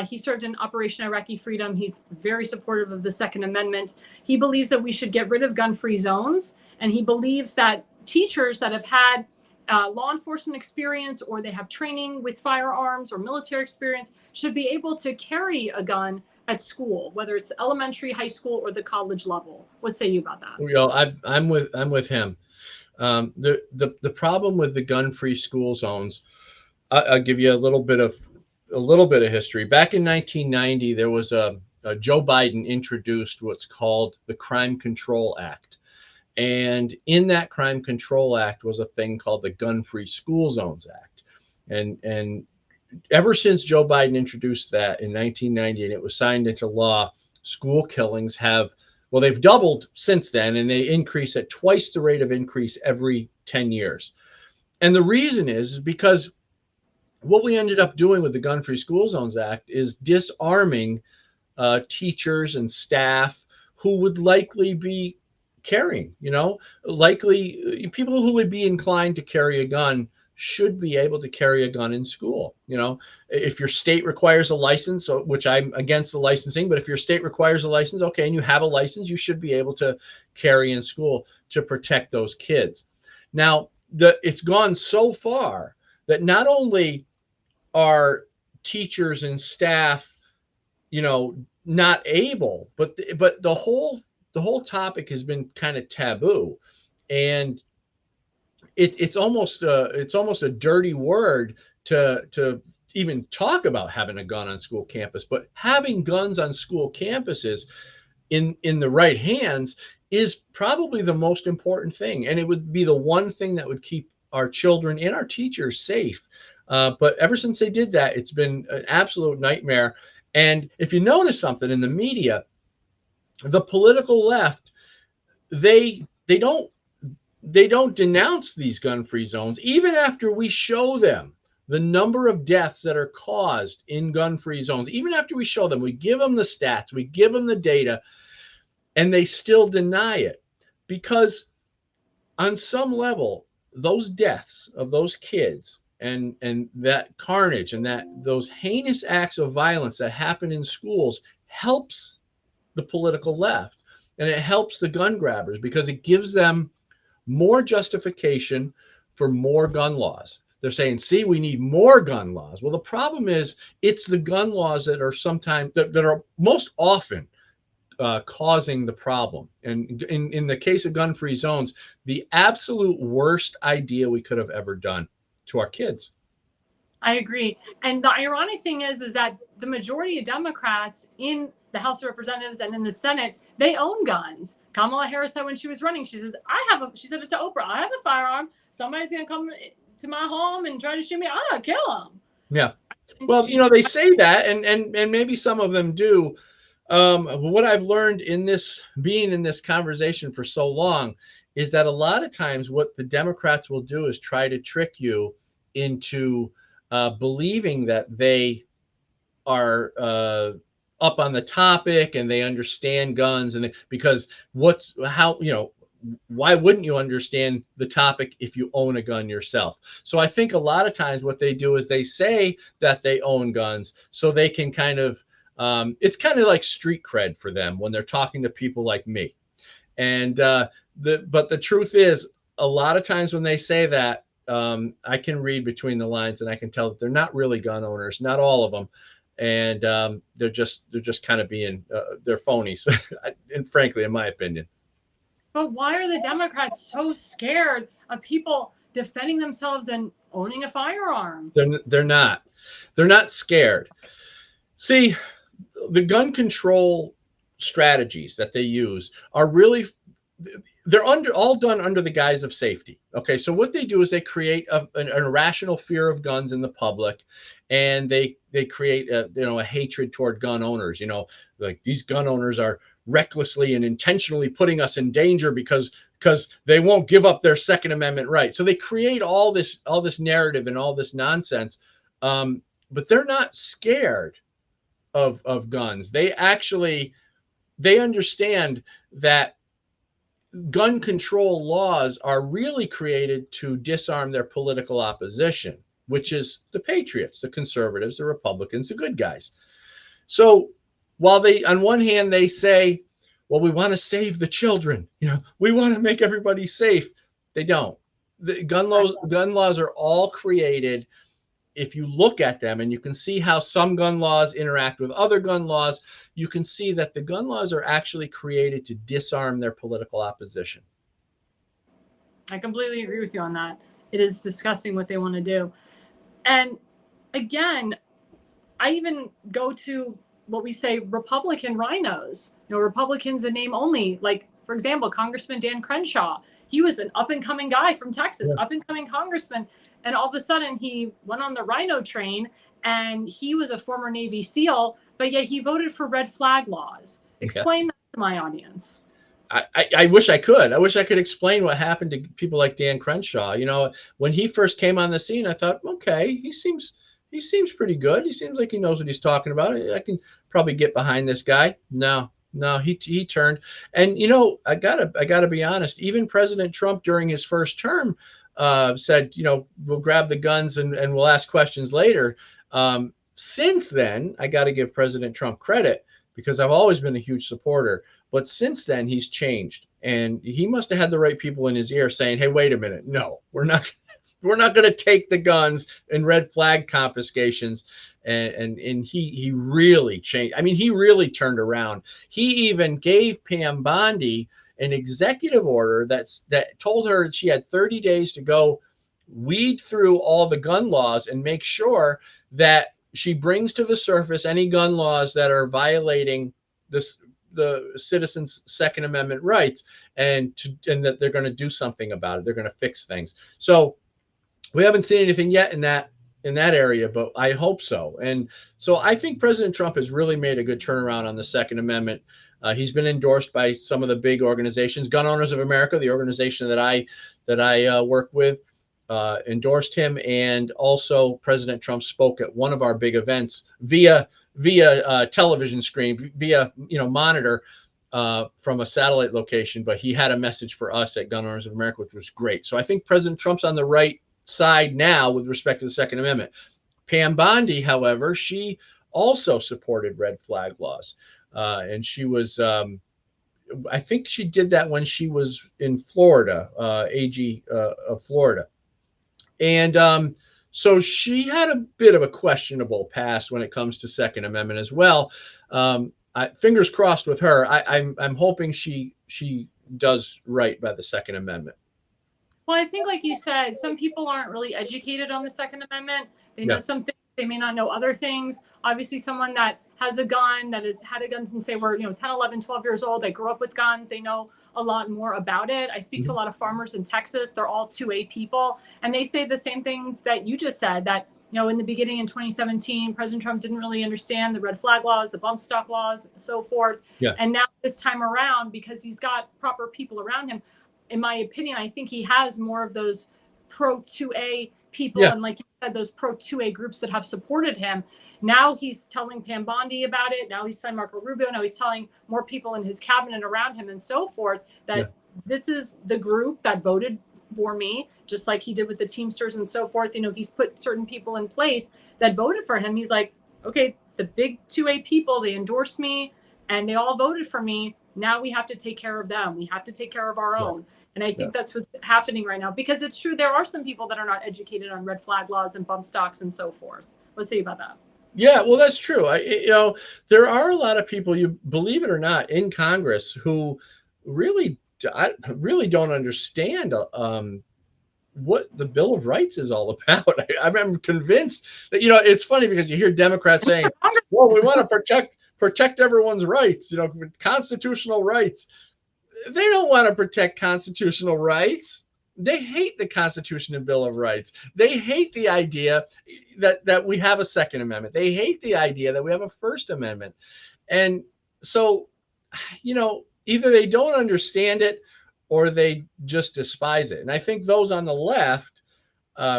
he served in Operation Iraqi Freedom. He's very supportive of the Second Amendment. He believes that we should get rid of gun-free zones, and he believes that teachers that have had law enforcement experience, or they have training with firearms or military experience, should be able to carry a gun at school, whether it's elementary, high school, or the college level. What say you about that? I'm with him. The problem with the gun-free school zones, I'll give you a little bit of history. Back in 1990, there was Joe Biden introduced what's called the Crime Control Act. And in that Crime Control Act was a thing called the Gun-Free School Zones Act. And ever since Joe Biden introduced that in 1990 and it was signed into law, school killings they've doubled since then, and they increase at twice the rate of increase every 10 years. And the reason is because what we ended up doing with the Gun-Free School Zones Act is disarming teachers and staff who would likely be carrying, likely people who would be inclined to carry a gun should be able to carry a gun in school. If your state requires a license, which I'm against the licensing, but if your state requires a license, okay, and you have a license, you should be able to carry in school to protect those kids. Now, it's gone so far that not only are teachers and staff, not able, but the whole topic has been kind of taboo, and it's almost a dirty word to even talk about having a gun on school campus. But having guns on school campuses in the right hands is probably the most important thing, and it would be the one thing that would keep our children and our teachers safe. But ever since they did that, it's been an absolute nightmare. And if you notice something in the media, the political left, they don't denounce these gun-free zones, even after we show them the number of deaths that are caused in gun-free zones. Even after we show them, we give them the stats, we give them the data, and they still deny it. Because on some level, those deaths of those kids and that carnage and those heinous acts of violence that happen in schools helps the political left, and it helps the gun grabbers because it gives them more justification for more gun laws. They're saying, see, we need more gun laws. Well, the problem is it's the gun laws that are sometimes that are most often causing the problem. And in the case of gun-free zones, the absolute worst idea we could have ever done to our kids. I agree. And the ironic thing is that the majority of Democrats in the House of Representatives and in the Senate, they own guns. Kamala Harris said when she was running, she says, she said it to Oprah, I have a firearm. Somebody's going to come to my home and try to shoot me. I'm going to kill them. Yeah. Well, they say that, and maybe some of them do. What I've learned being in this conversation for so long is that a lot of times what the Democrats will do is try to trick you into believing that they are up on the topic and they understand guns, and because why wouldn't you understand the topic if you own a gun yourself? So I think a lot of times what they do is they say that they own guns so they can kind of it's kind of like street cred for them when they're talking to people like me. And but the truth is, a lot of times when they say that, I can read between the lines and I can tell that they're not really gun owners, not all of them, and they're just kind of being they're phonies, and frankly, in my opinion. But why are the Democrats so scared of people defending themselves and owning a firearm? They're not scared. See, the gun control strategies that they use are really, they're all done under the guise of safety. Okay, so what they do is they create an irrational fear of guns in the public, and they create a hatred toward gun owners. Like these gun owners are recklessly and intentionally putting us in danger because they won't give up their Second Amendment right. So they create all this narrative and all this nonsense, but they're not scared of guns. They understand that gun control laws are really created to disarm their political opposition, which is the patriots, the conservatives, the Republicans, the good guys. So while on one hand they say, well, we want to save the children, we want to make everybody safe, they don't. The gun laws are all created. If you look at them and you can see how some gun laws interact with other gun laws, you can see that the gun laws are actually created to disarm their political opposition. I completely agree with you on that. It is disgusting what they want to do. And again, I even go to what we say Republican rhinos, Republicans in name only. Like, for example, Congressman Dan Crenshaw. He was an up-and-coming guy from Texas, up-and-coming congressman. And all of a sudden, he went on the rhino train, and he was a former Navy SEAL, but yet he voted for red flag laws. Explain that to my audience. I wish I could. I wish I could explain what happened to people like Dan Crenshaw. When he first came on the scene, I thought, okay, he seems he seems pretty good. He seems like he knows what he's talking about. I can probably get behind this guy. No, no, he turned. And I gotta be honest. Even President Trump during his first term said, we'll grab the guns and we'll ask questions later. Since then, I got to give President Trump credit because I've always been a huge supporter. But since then, he's changed, and he must have had the right people in his ear saying, "Hey, wait a minute, no, we're not." We're not going to take the guns and red flag confiscations. And he really changed. I mean, he really turned around. He even gave Pam Bondi an executive order that told her she had 30 days to go weed through all the gun laws and make sure that she brings to the surface any gun laws that are violating the citizens' Second Amendment rights, and that they're going to do something about it. They're going to fix things. So we haven't seen anything yet in that area, but I hope so. And so I think President Trump has really made a good turnaround on the Second Amendment. He's been endorsed by some of the big organizations. Gun Owners of America, the organization that I work with, endorsed him, and also President Trump spoke at one of our big events via television screen, via monitor from a satellite location. But he had a message for us at Gun Owners of America, which was great. So I think President Trump's on the right side now with respect to the Second Amendment. Pam Bondi, however, she also supported red flag laws, and she was, I think she did that when she was in Florida, AG of Florida, and so she had a bit of a questionable past when it comes to Second Amendment as well. Fingers crossed with her. I'm hoping she does right by the Second Amendment. Well, I think, like you said, some people aren't really educated on the Second Amendment. They know some things, they may not know other things. Obviously, someone that has a gun, that has had a gun since they were 10, 11, 12 years old, they grew up with guns, they know a lot more about it. I speak to a lot of farmers in Texas. They're all 2A people, and they say the same things that you just said, that in the beginning in 2017, President Trump didn't really understand the red flag laws, the bump stock laws, and so forth. And now this time around, because he's got proper people around him, in my opinion, I think he has more of those pro 2A people, and like you said, those pro 2A groups that have supported him. Now he's telling Pam Bondi about it. Now he's telling Marco Rubio. Now he's telling more people in his cabinet around him and so forth that this is the group that voted for me, just like he did with the Teamsters and so forth. He's put certain people in place that voted for him. He's like, okay, the big 2A people, they endorsed me and they all voted for me. Now we have to take care of them. We have to take care of our own. And I think that's what's happening right now, because it's true. There are some people that are not educated on red flag laws and bump stocks and so forth. Let's see about that. Yeah, well, that's true. There are a lot of people, you believe it or not, in Congress who really don't understand what the Bill of Rights is all about. I'm convinced that, it's funny because you hear Democrats saying, well, we want to protect everyone's rights, constitutional rights. They don't want to protect constitutional rights. They hate the Constitution and Bill of Rights. They hate the idea that we have a Second Amendment. They hate the idea that we have a First Amendment. And so, either they don't understand it or they just despise it. And I think those on the left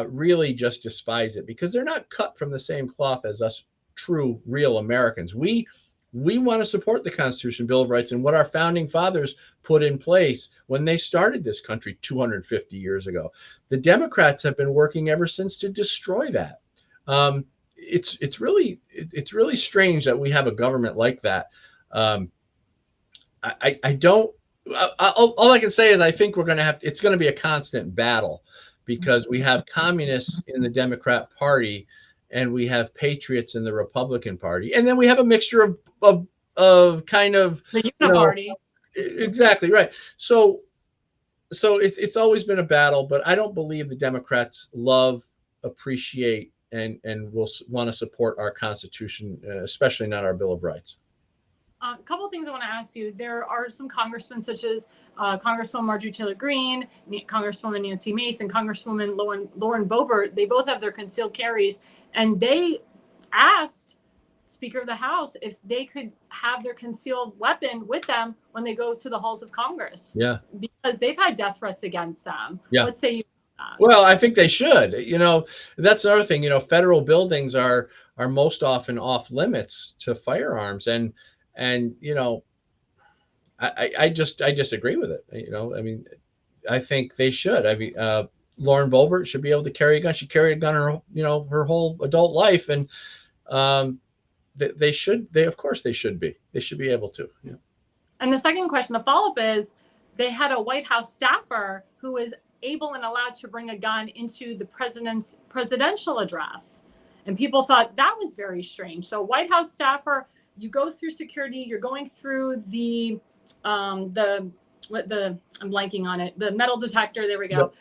really just despise it because they're not cut from the same cloth as us true, real Americans. We want to support the Constitution, Bill of Rights, and what our founding fathers put in place when they started this country 250 years ago. The Democrats have been working ever since to destroy that. It's really strange that we have a government like that. I don't. All I can say is I think it's going to be a constant battle because we have communists in the Democrat Party and we have patriots in the Republican Party, and then we have a mixture of kind of the uniparty. Exactly right. So it's always been a battle, but I don't believe the Democrats love, appreciate, and will want to support our Constitution, especially not our Bill of Rights. A couple of things I want to ask you. There are some congressmen such as Congresswoman Marjorie Taylor Greene, Congresswoman Nancy Mace, and Congresswoman Lauren Boebert. They both have their concealed carries, and they asked Speaker of the House if they could have their concealed weapon with them when they go to the halls of Congress. Yeah. Because they've had death threats against them. Yeah. Let's say Well, I think they should. That's another thing. Federal buildings are most often off limits to firearms, and I disagree with it. I mean, I think they should. I mean, Lauren Boebert should be able to carry a gun. She carried a gun her whole adult life, and um, they should. Of course they should be. They should be able to. Yeah. And the second question, the follow-up is, they had a White House staffer who was able and allowed to bring a gun into the president's presidential address. And people thought that was very strange. So White House staffer, you go through security, you're going through I'm blanking on it, the metal detector, there we go. Yep.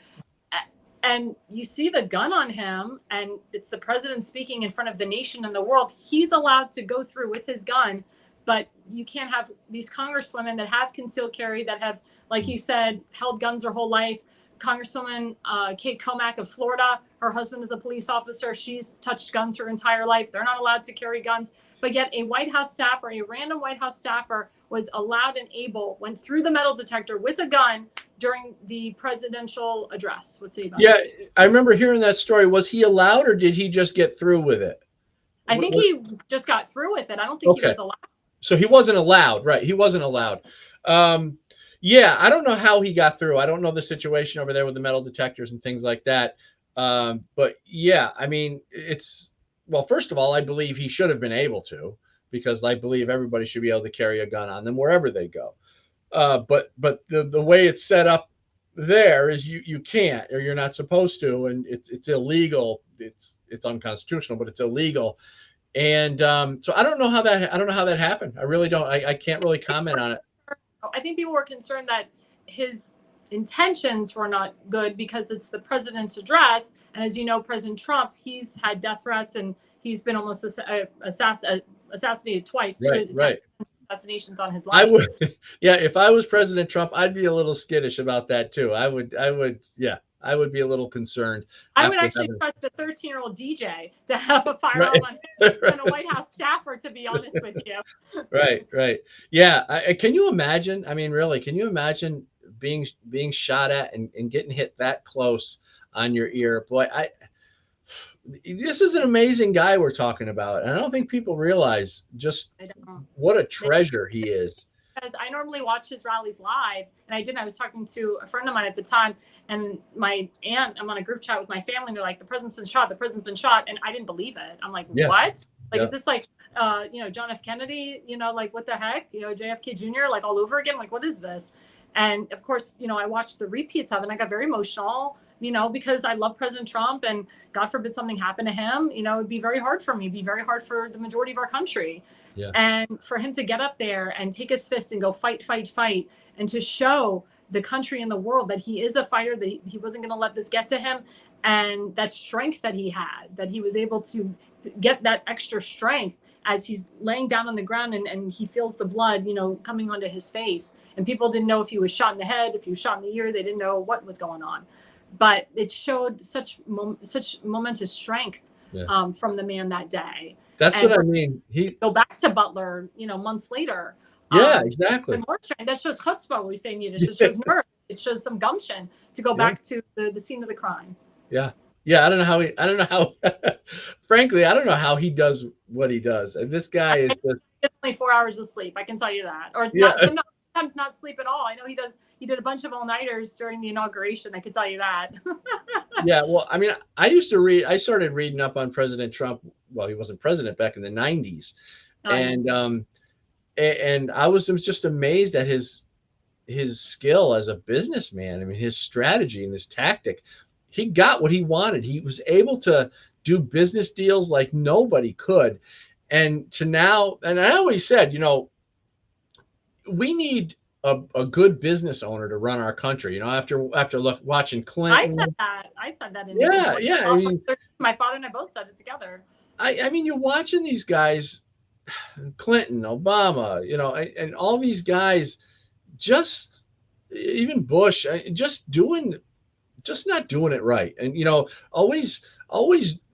And you see the gun on him, and it's the president speaking in front of the nation and the world. He's allowed to go through with his gun, but you can't have these congresswomen that have concealed carry, that have, like you said, held guns their whole life. Congresswoman Kate Comack of Florida, her husband is a police officer. She's touched guns her entire life. They're not allowed to carry guns. But yet a White House staffer, a random White House staffer, was allowed and able, went through the metal detector with a gun during the presidential address. What's he about? Yeah, I remember hearing that story. Was he allowed, or did he just get through with it? I think he just got through with it. I don't think he was allowed. So he wasn't allowed, right? He wasn't allowed. Yeah, I don't know how he got through. I don't know the situation over there with the metal detectors and things like that. But yeah, I mean, well, first of all, I believe he should have been able to, because I believe everybody should be able to carry a gun on them wherever they go. But the way it's set up there is you can't, or you're not supposed to, and it's illegal. It's unconstitutional, but it's illegal. And so I don't know how that happened. I really don't. I can't really comment on it. I think people were concerned that his intentions were not good because it's the president's address. And as you know, President Trump, he's had death threats, and he's been almost assassinated twice. Right. Assassinations on his life. I would, yeah. If I was President Trump, I'd be a little skittish about that too. I would, yeah. I would be a little concerned. I would actually trust a 13-year-old DJ to have a firearm on him than a White House staffer, to be honest with you. Right. Yeah. Can you imagine? I mean, really, can you imagine being shot at and getting hit that close on your ear? Boy, this is an amazing guy we're talking about. And I don't think people realize just what a treasure he is. Because I normally watch his rallies live, and I was talking to a friend of mine at the time, and my aunt, I'm on a group chat with my family, and they're like, the president's been shot, and I didn't believe it. I'm like, what? Like, is this like, John F. Kennedy, like, what the heck? JFK Jr., like, all over again? Like, what is this? And of course, I watched the repeats of it, and I got very emotional, because I love President Trump, and God forbid something happened to him, it'd be very hard for me. It'd be very hard for the majority of our country. Yeah. And for him to get up there and take his fist and go fight, and to show the country and the world that he is a fighter, that he wasn't going to let this get to him, and that strength that he had, that he was able to get that extra strength as he's laying down on the ground, and he feels the blood, coming onto his face. And people didn't know if he was shot in the head, if he was shot in the ear. They didn't know what was going on. But it showed such momentous strength from the man that day. That's what I mean. He go back to Butler, months later. Yeah, exactly. More strength. That shows chutzpah. We say it shows nerve. It shows some gumption to go back to the scene of the crime. Yeah. I don't know how. Frankly, I don't know how he does what he does. And this guy is just only 4 hours of sleep. I can tell you that, or sometimes not sleep at all. I know he did a bunch of all-nighters during the inauguration. I can tell you that. Yeah, well, I mean, I started reading up on President Trump. Well, he wasn't president back in the 90s. And I was just amazed at his skill as a businessman. I mean, his strategy and his tactic. He got what he wanted. He was able to do business deals like nobody could. And I always said, we need a good business owner to run our country. After watching Clinton. I said that. Yeah. I mean, my father and I both said it together. I mean, you're watching these guys, Clinton, Obama, and all these guys, just even Bush, just not doing it right. And, always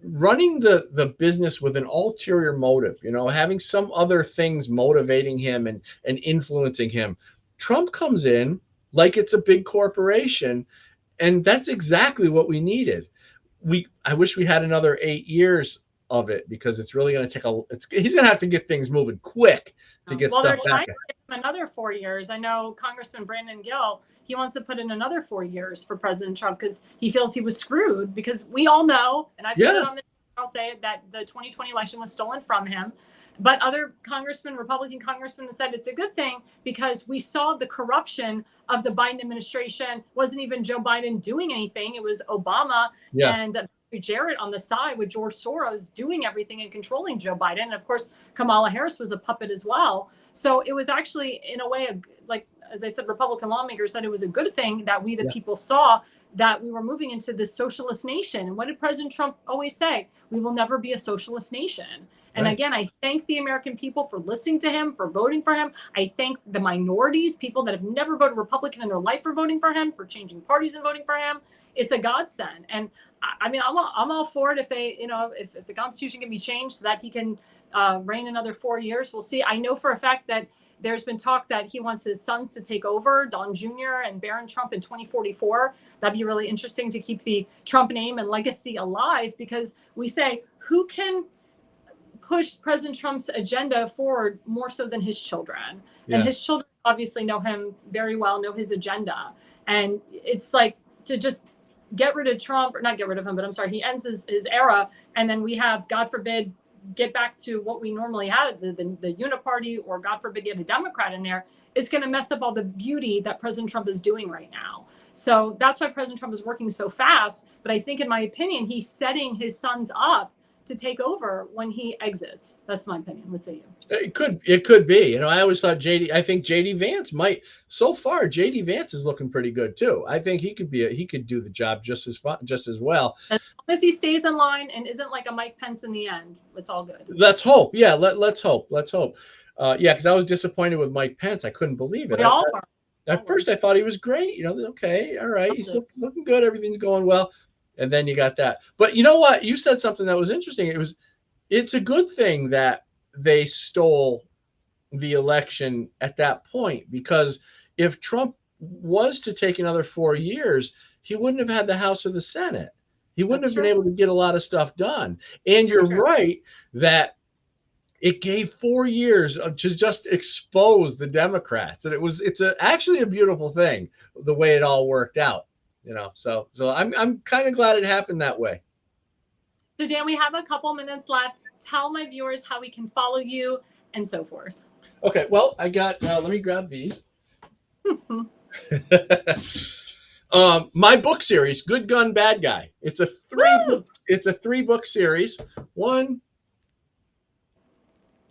running the business with an ulterior motive, having some other things motivating him and influencing him. Trump comes in like it's a big corporation, And that's exactly what we needed. I wish we had another 8 years of it, because it's really going to take he's going to have to get things moving quick to get Well, stuff they're back. trying to give him another 4 years. I know Congressman Brandon Gill, he wants to put in another 4 years for President Trump because he feels he was screwed, because we all know, and I've said it on this, I'll say it, that the 2020 election was stolen from him. But other congressmen, Republican congressmen, have said it's a good thing because we saw the corruption of the Biden administration. Wasn't even Joe Biden doing anything. It was Obama and Jarrett on the side with George Soros doing everything and controlling Joe Biden. And of course, Kamala Harris was a puppet as well. So it was actually, in a way, like, as I said, Republican lawmakers said it was a good thing that we, the people, saw that we were moving into this socialist nation. And what did President Trump always say? We will never be a socialist nation. And again, I thank the American people for listening to him, for voting for him. I thank the minorities, people that have never voted Republican in their life, for voting for him, for changing parties and voting for him. It's a godsend. And I mean, I'm all for it if they, if the Constitution can be changed so that he can reign another 4 years. We'll see. I know for a fact that there's been talk that he wants his sons to take over, Don Jr. and Barron Trump, in 2044. That'd be really interesting to keep the Trump name and legacy alive, because we say, who can push President Trump's agenda forward more so than his children? And his children obviously know him very well, know his agenda. And it's like, to just get rid of Trump, or not get rid of him, but I'm sorry, he ends his era. And then we have, God forbid, get back to what we normally had, the uniparty, or God forbid, get a Democrat in there. It's going to mess up all the beauty that President Trump is doing right now. So that's why President Trump is working so fast. But I think, in my opinion, he's setting his sons up to take over when he exits. That's my opinion. What say you? It could be. I always thought I think JD Vance might. So far, JD Vance is looking pretty good too. I think he could do the job just as well. As long as he stays in line and isn't like a Mike Pence in the end, it's all good. Let's hope. Yeah, let's hope. Because I was disappointed with Mike Pence. I couldn't believe it. We all were. At first, I thought he was great. Okay, all right, he's looking good. Everything's going well. And then you got that. But you know what? You said something that was interesting. It's a good thing that they stole the election at that point, because if Trump was to take another 4 years, he wouldn't have had the House or the Senate. He wouldn't have been able to get a lot of stuff done. And you're right that it gave 4 years to just expose the Democrats. And it's actually a beautiful thing, the way it all worked out. So I'm kind of glad it happened that way. So Dan, we have a couple minutes left. Tell my viewers how we can follow you and so forth. Okay, well, I got, let me grab these. My book series, Good Gun, Bad Guy. It's a three-book series. 1,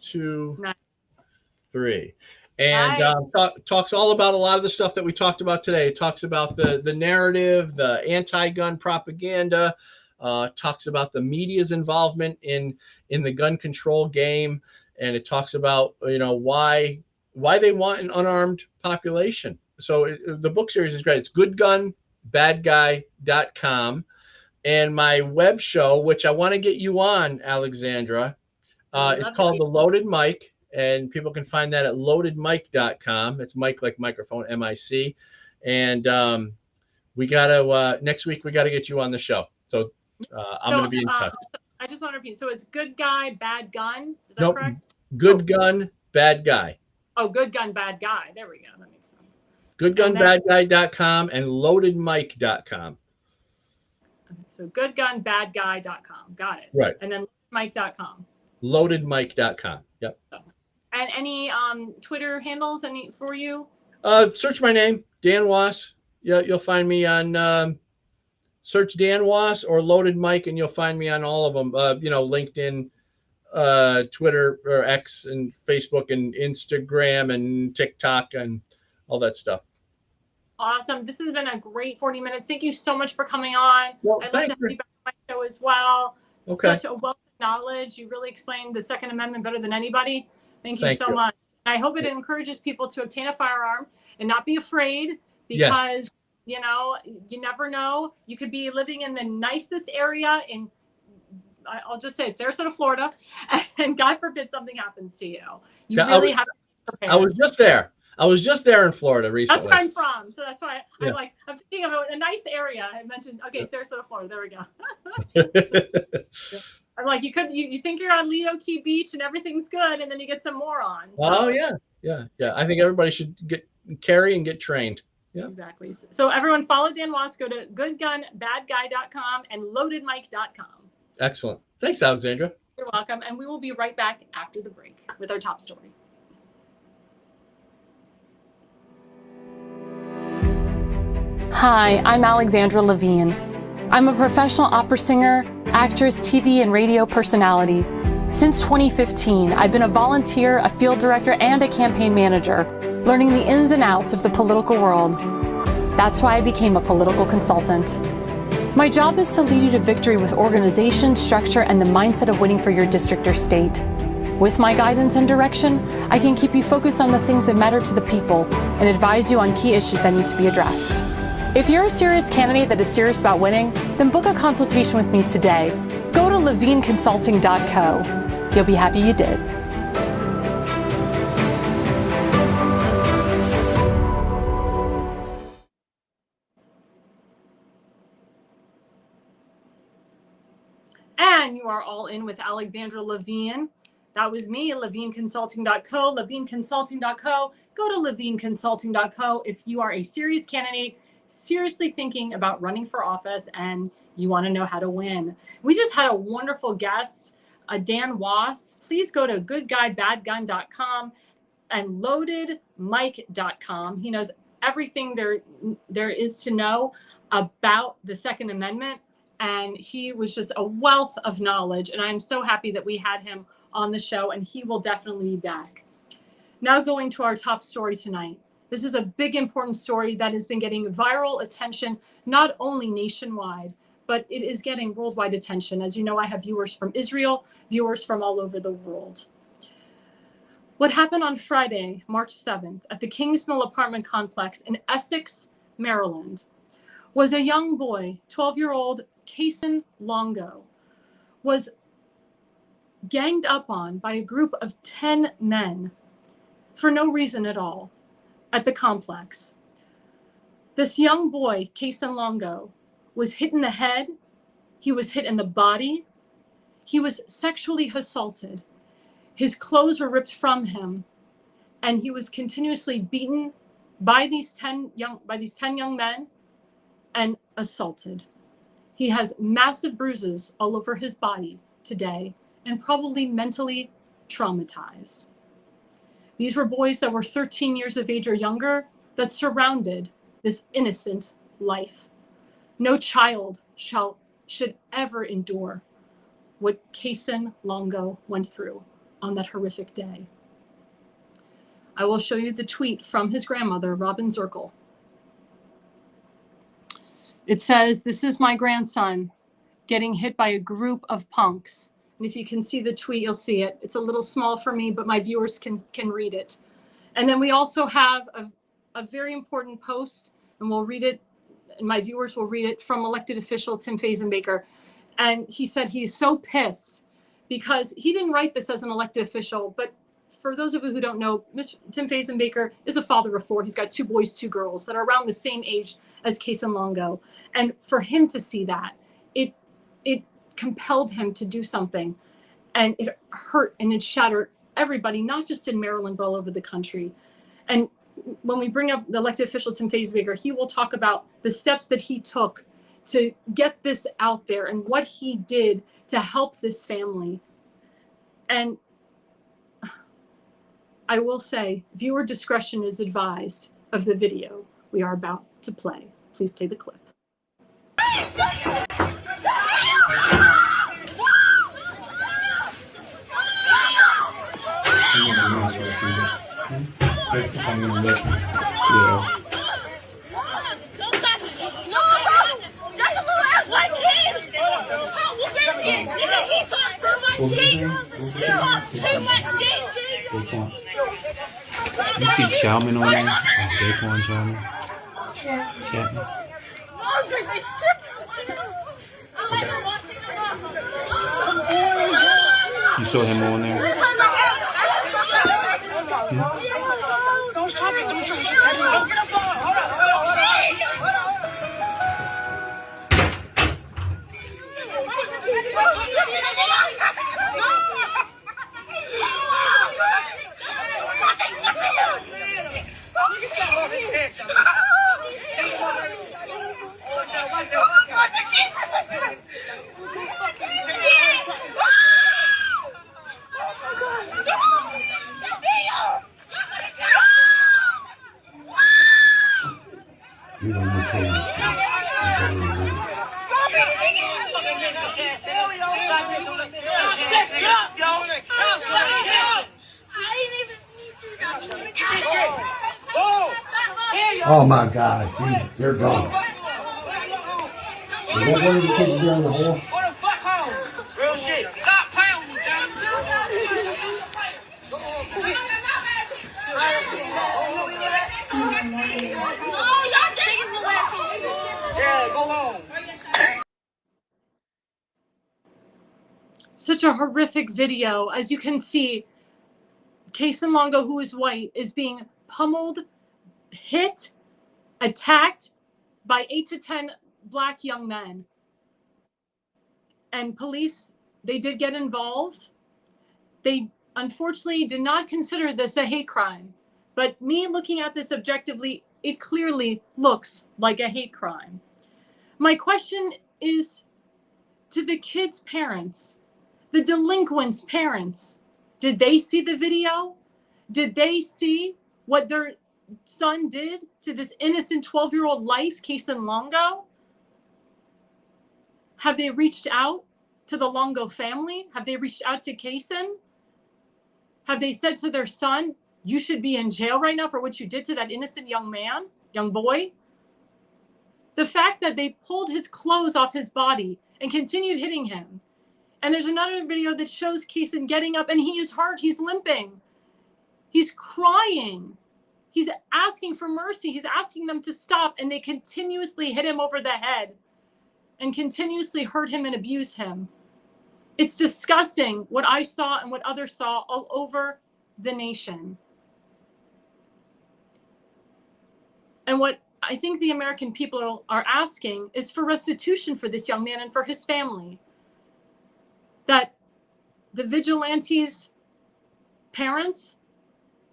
2, 3. And talks all about a lot of the stuff that we talked about today. It talks about the narrative, the anti-gun propaganda, talks about the media's involvement in the gun control game, and it talks about why they want an unarmed population. So the book series is great. It's goodgunbadguy.com, and my web show, which I want to get you on, Alexandra, is called The Loaded Mic. And people can find that at loadedmic.com. It's mic like microphone, M-I-C. And we got to, next week, we got to get you on the show. So I'm going to be in touch. I just want to repeat. So it's Good Guy, Bad Gun. Is that correct? Good Gun, Bad Guy. Oh, Good Gun, Bad Guy. There we go. That makes sense. Goodgunbadguy.com and loadedmic.com. Okay, so goodgunbadguy.com. Got it. Right. And then mic.com. Loadedmic.com. Yep. And any Twitter handles for you? Search my name, Dan Was. Yeah, you'll find me on search Dan Was or Loaded Mic, and you'll find me on all of them. LinkedIn, Twitter or X, and Facebook, and Instagram, and TikTok, and all that stuff. Awesome. This has been a great 40 minutes. Thank you so much for coming on. Well, I'd love to have you back on my show as well. Okay. Such a wealth of knowledge. You really explained the Second Amendment better than anybody. Thank you so much. I hope it encourages people to obtain a firearm and not be afraid, because you never know. You could be living in the nicest area in, I'll just say it, Sarasota, Florida, and God forbid something happens to you. You really have to be prepared. I was just there. I was just there in Florida recently. That's where I'm from, so that's why Yeah. I'm thinking of a nice area. I mentioned, okay, Sarasota, Florida. There we go. I'm like, you think you're on Lido Key Beach and everything's good, and then you get some more on. So. Oh yeah. I think everybody should carry and get trained. Yeah. Exactly. So everyone follow Dan Wass. Go to goodgunbadguy.com and loadedmike.com. Excellent. Thanks, Alexandra. You're welcome. And we will be right back after the break with our top story. Hi, I'm Alexandra Levine. I'm a professional opera singer, actress, TV, and radio personality. Since 2015, I've been a volunteer, a field director, and a campaign manager, learning the ins and outs of the political world. That's why I became a political consultant. My job is to lead you to victory with organization, structure, and the mindset of winning for your district or state. With my guidance and direction, I can keep you focused on the things that matter to the people and advise you on key issues that need to be addressed. If you're a serious candidate that is serious about winning, then book a consultation with me today. Go to levineconsulting.co. You'll be happy you did. And you are all in with Alexandra Levine. That was me, levineconsulting.co, levineconsulting.co. Go to levineconsulting.co if you are a serious candidate, seriously thinking about running for office, and you want to know how to win. We just had a wonderful guest, Dan Wass. Please go to goodguybadgun.com and loadedmike.com. He knows everything there is to know about the Second Amendment, and he was just a wealth of knowledge, and I'm so happy that we had him on the show, and he will definitely be back. Now going to our top story tonight. This is a big, important story that has been getting viral attention, not only nationwide, but it is getting worldwide attention. As you know, I have viewers from Israel, viewers from all over the world. What happened on Friday, March 7th, at the Kingsmill apartment complex in Essex, Maryland, was a young boy, 12-year-old Kason Longo, was ganged up on by a group of 10 men for no reason at all at the complex. This young boy, Kason Longo, was hit in the head, he was hit in the body, he was sexually assaulted, his clothes were ripped from him, and he was continuously beaten by these 10 young men and assaulted. He has massive bruises all over his body today and probably mentally traumatized. These were boys that were 13 years of age or younger that surrounded this innocent life. No child should ever endure what Kason Longo went through on that horrific day. I will show you the tweet from his grandmother, Robin Zirkle. It says, "This is my grandson getting hit by a group of punks." And if you can see the tweet, you'll see it. It's a little small for me, but my viewers can read it. And then we also have a very important post, and we'll read it, and my viewers will read it, from elected official Tim Fazenbaker. And he said he's so pissed because he didn't write this as an elected official, but for those of you who don't know, Tim Fazenbaker is a father of 4. He's got 2 boys, 2 girls that are around the same age as Kason Longo. And for him to see that, it compelled him to do something, and it hurt and it shattered everybody, not just in Maryland, but all over the country. And when we bring up the elected official Tim Fazenbaker, he will talk about the steps that he took to get this out there and what he did to help this family. And I will say, viewer discretion is advised of the video we are about to play. Please play the clip. You see Chalman on there? Jaquan Chalman? Chapman? You saw him on there? You don't want to kill this kid. I'm telling you now. Oh my God, dude, they're gone. Is that one of the kids down the hall? Real shit. Stop playing with me, yeah, go home. Such a horrific video. As you can see, Kason Longo, who is white, is being pummeled, hit, attacked by 8 to 10 black young men. And police, they did get involved. They unfortunately did not consider this a hate crime. But me looking at this objectively, it clearly looks like a hate crime. My question is to the kids' parents, the delinquents' parents. Did they see the video? Did they see what their son did to this innocent 12-year-old life, Kason Longo? Have they reached out to the Longo family? Have they reached out to Kason? Have they said to their son, you should be in jail right now for what you did to that innocent young man, young boy? The fact that they pulled his clothes off his body and continued hitting him. And there's another video that shows Kason getting up and he is hurt, he's limping. He's crying. He's asking for mercy. He's asking them to stop, and they continuously hit him over the head and continuously hurt him and abuse him. It's disgusting what I saw and what others saw all over the nation. And what I think the American people are asking is for restitution for this young man and for his family. That the vigilantes' parents,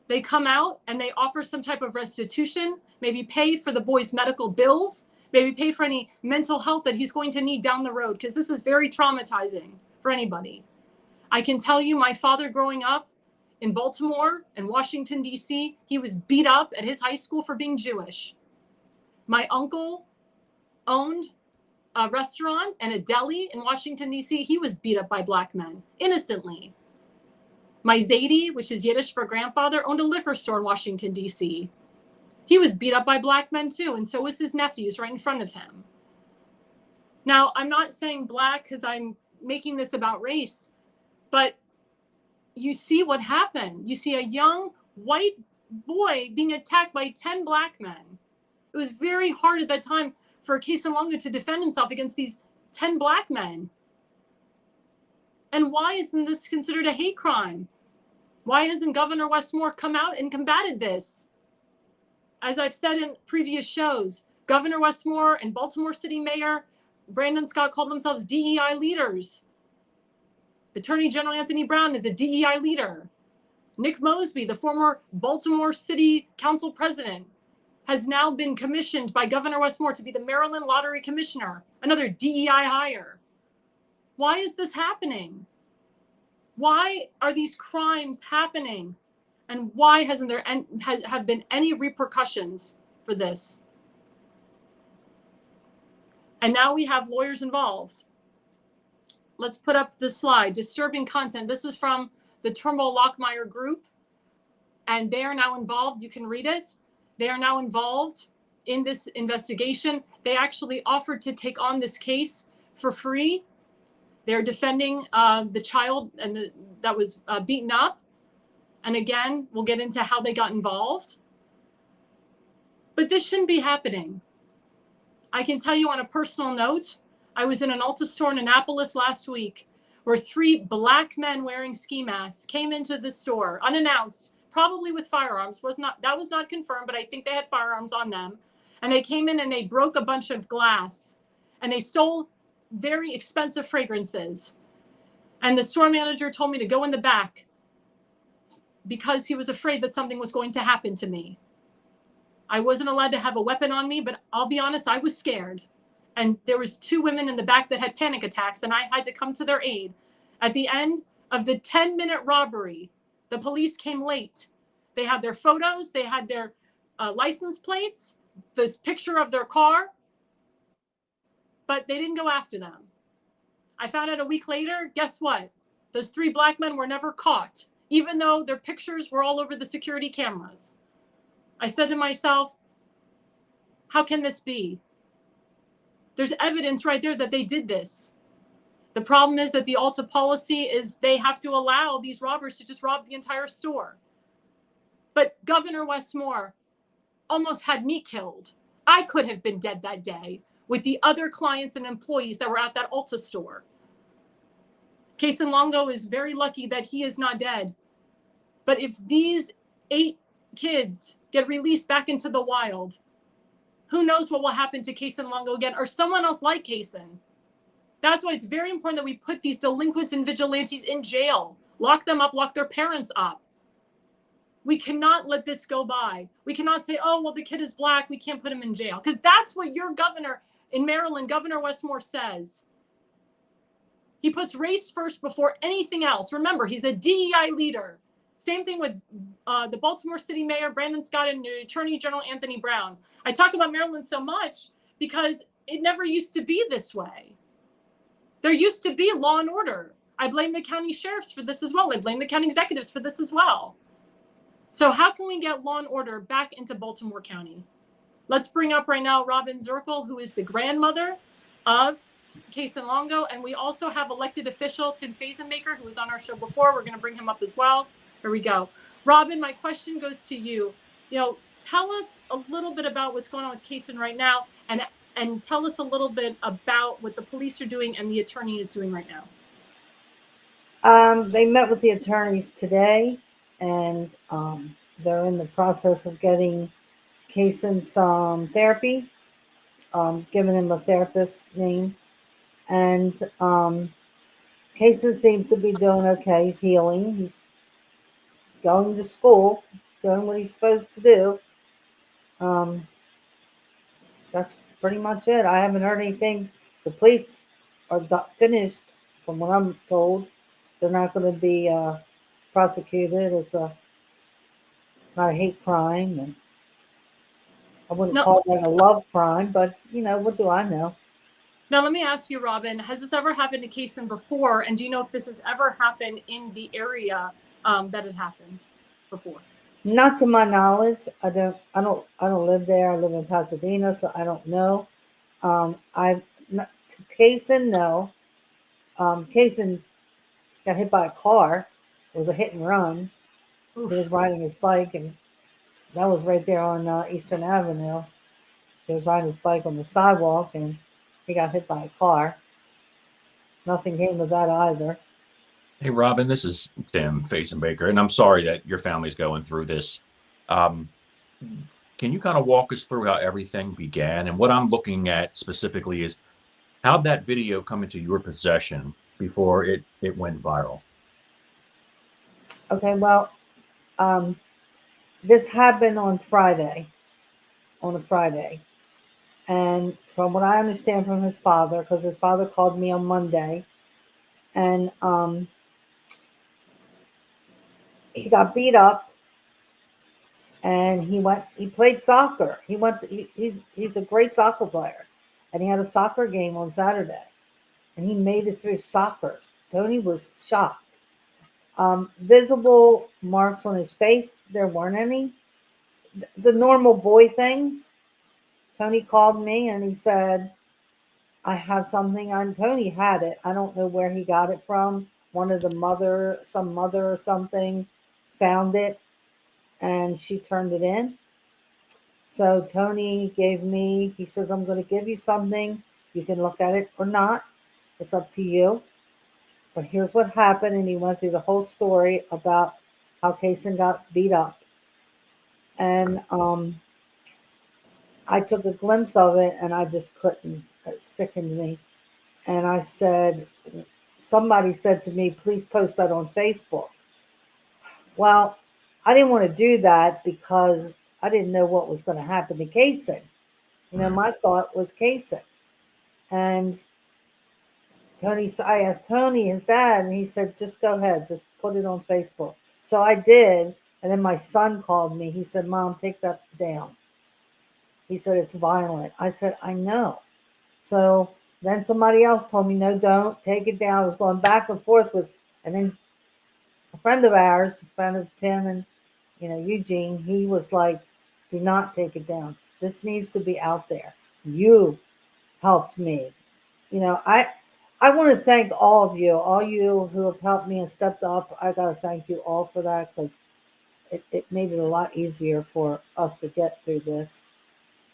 they come out and they offer some type of restitution, maybe pay for the boy's medical bills, maybe pay for any mental health that he's going to need down the road, because this is very traumatizing for anybody. I can tell you, my father growing up in Baltimore and Washington, D.C., he was beat up at his high school for being Jewish. My uncle owned a restaurant and a deli in Washington, D.C. He was beat up by black men innocently. My Zaidi, which is Yiddish for grandfather, owned a liquor store in Washington, D.C. He was beat up by black men too, and so was his nephews right in front of him. Now, I'm not saying black because I'm making this about race, but you see what happened. You see a young white boy being attacked by 10 black men. It was very hard at that time for Kason Longo to defend himself against these 10 black men. And why isn't this considered a hate crime? Why hasn't Governor Westmore come out and combated this? As I've said in previous shows, Governor Westmore and Baltimore City Mayor Brandon Scott called themselves DEI leaders. Attorney General Anthony Brown is a DEI leader. Nick Mosby, the former Baltimore City Council president, has now been commissioned by Governor Westmore to be the Maryland Lottery Commissioner, another DEI hire. Why is this happening? Why are these crimes happening? And why hasn't there have been any repercussions for this? And now we have lawyers involved. Let's put up the slide. Disturbing content. This is from the Turnbull Lockmeyer group, and they are now involved. You can read it. They are now involved in this investigation. They actually offered to take on this case for free. They're defending the child that was beaten up. And again, we'll get into how they got involved. But this shouldn't be happening. I can tell you on a personal note, I was in an Ulta store in Annapolis last week where 3 black men wearing ski masks came into the store unannounced, probably with firearms. That was not confirmed, but I think they had firearms on them. And they came in and they broke a bunch of glass and they stole very expensive fragrances. And the store manager told me to go in the back because he was afraid that something was going to happen to me. I wasn't allowed to have a weapon on me, but I'll be honest, I was scared. And there was 2 women in the back that had panic attacks, and I had to come to their aid. At the end of the 10-minute robbery, the police came late. They had their photos, they had their license plates, this picture of their car, but they didn't go after them. I found out a week later, guess what? Those 3 black men were never caught, even though their pictures were all over the security cameras. I said to myself, how can this be? There's evidence right there that they did this. The problem is that the Ulta policy is they have to allow these robbers to just rob the entire store. But Governor Westmore almost had me killed. I could have been dead that day with the other clients and employees that were at that Ulta store. Kason Longo is very lucky that he is not dead. But if these 8 kids get released back into the wild, who knows what will happen to Kason Longo again or someone else like Kason. That's why it's very important that we put these delinquents and vigilantes in jail, lock them up, lock their parents up. We cannot let this go by. We cannot say, oh, well, the kid is black, we can't put him in jail. Because that's what your governor in Maryland, Governor Westmore, says. He puts race first before anything else. Remember, he's a DEI leader. Same thing with the Baltimore City Mayor, Brandon Scott, and Attorney General Anthony Brown. I talk about Maryland so much because it never used to be this way. There used to be law and order. I blame the county sheriffs for this as well. I blame the county executives for this as well. So how can we get law and order back into Baltimore County? Let's bring up right now Robin Zirkle, who is the grandmother of Kason Longo. And we also have elected official Tim Fazenmaker, who was on our show before. We're going to bring him up as well. Here we go. Robin, my question goes to you. Tell us a little bit about what's going on with Kason right now, and tell us a little bit about what the police are doing and the attorney is doing right now. They met with the attorneys today, and they're in the process of getting Kason some therapy, giving him a therapist name. And Kason seems to be doing okay. He's healing. He's going to school, doing what he's supposed to do. That's pretty much it. I haven't heard anything. The police are finished, from what I'm told. They're not going to be prosecuted. It's not a hate crime, and I wouldn't call that a love crime, but what do I know? Now, let me ask you, Robin, has this ever happened to Kason before? And do you know if this has ever happened in the area that it happened before? Not to my knowledge. I don't live there. I live in Pasadena, so I don't know. To Kason, no. Kason got hit by a car. It was a hit and run. Oof. He was riding his bike, and that was right there on Eastern Avenue. He was riding his bike on the sidewalk, and he got hit by a car. Nothing came of that either. Hey, Robin, this is Tim Fazenmaker, and I'm sorry that your family's going through this. Can you kind of walk us through how everything began? And what I'm looking at specifically is how'd that video come into your possession before it went viral? Okay, well, this happened on a Friday. And from what I understand from his father, because his father called me on Monday, and he got beat up, and he played soccer. He's a great soccer player, and he had a soccer game on Saturday, and he made it through soccer. Tony was shocked. Visible marks on his face, there weren't any. The normal boy things. Tony called me and he said, I have something on. Tony had it. I don't know where he got it from. Some mother or something found it, and she turned it in. So Tony he says, I'm going to give you something. You can look at it or not. It's up to you. But here's what happened. And he went through the whole story about how Kaysen got beat up. And I took a glimpse of it and I just couldn't. It sickened me. And I said, somebody said to me, please post that on Facebook. Well, I didn't want to do that because I didn't know what was going to happen to Kaysen. You know, my thought was Kaysen. And I asked Tony, his dad, and he said, just go ahead, just put it on Facebook. So I did. And then my son called me. He said, Mom, take that down. He said, it's violent. I said, I know. So then somebody else told me, no, don't take it down. I was going back and forth with, and then a friend of ours, a friend of Tim and, Eugene, he was like, do not take it down. This needs to be out there. You helped me. I want to thank all you who have helped me and stepped up. I got to thank you all for that because it made it a lot easier for us to get through this.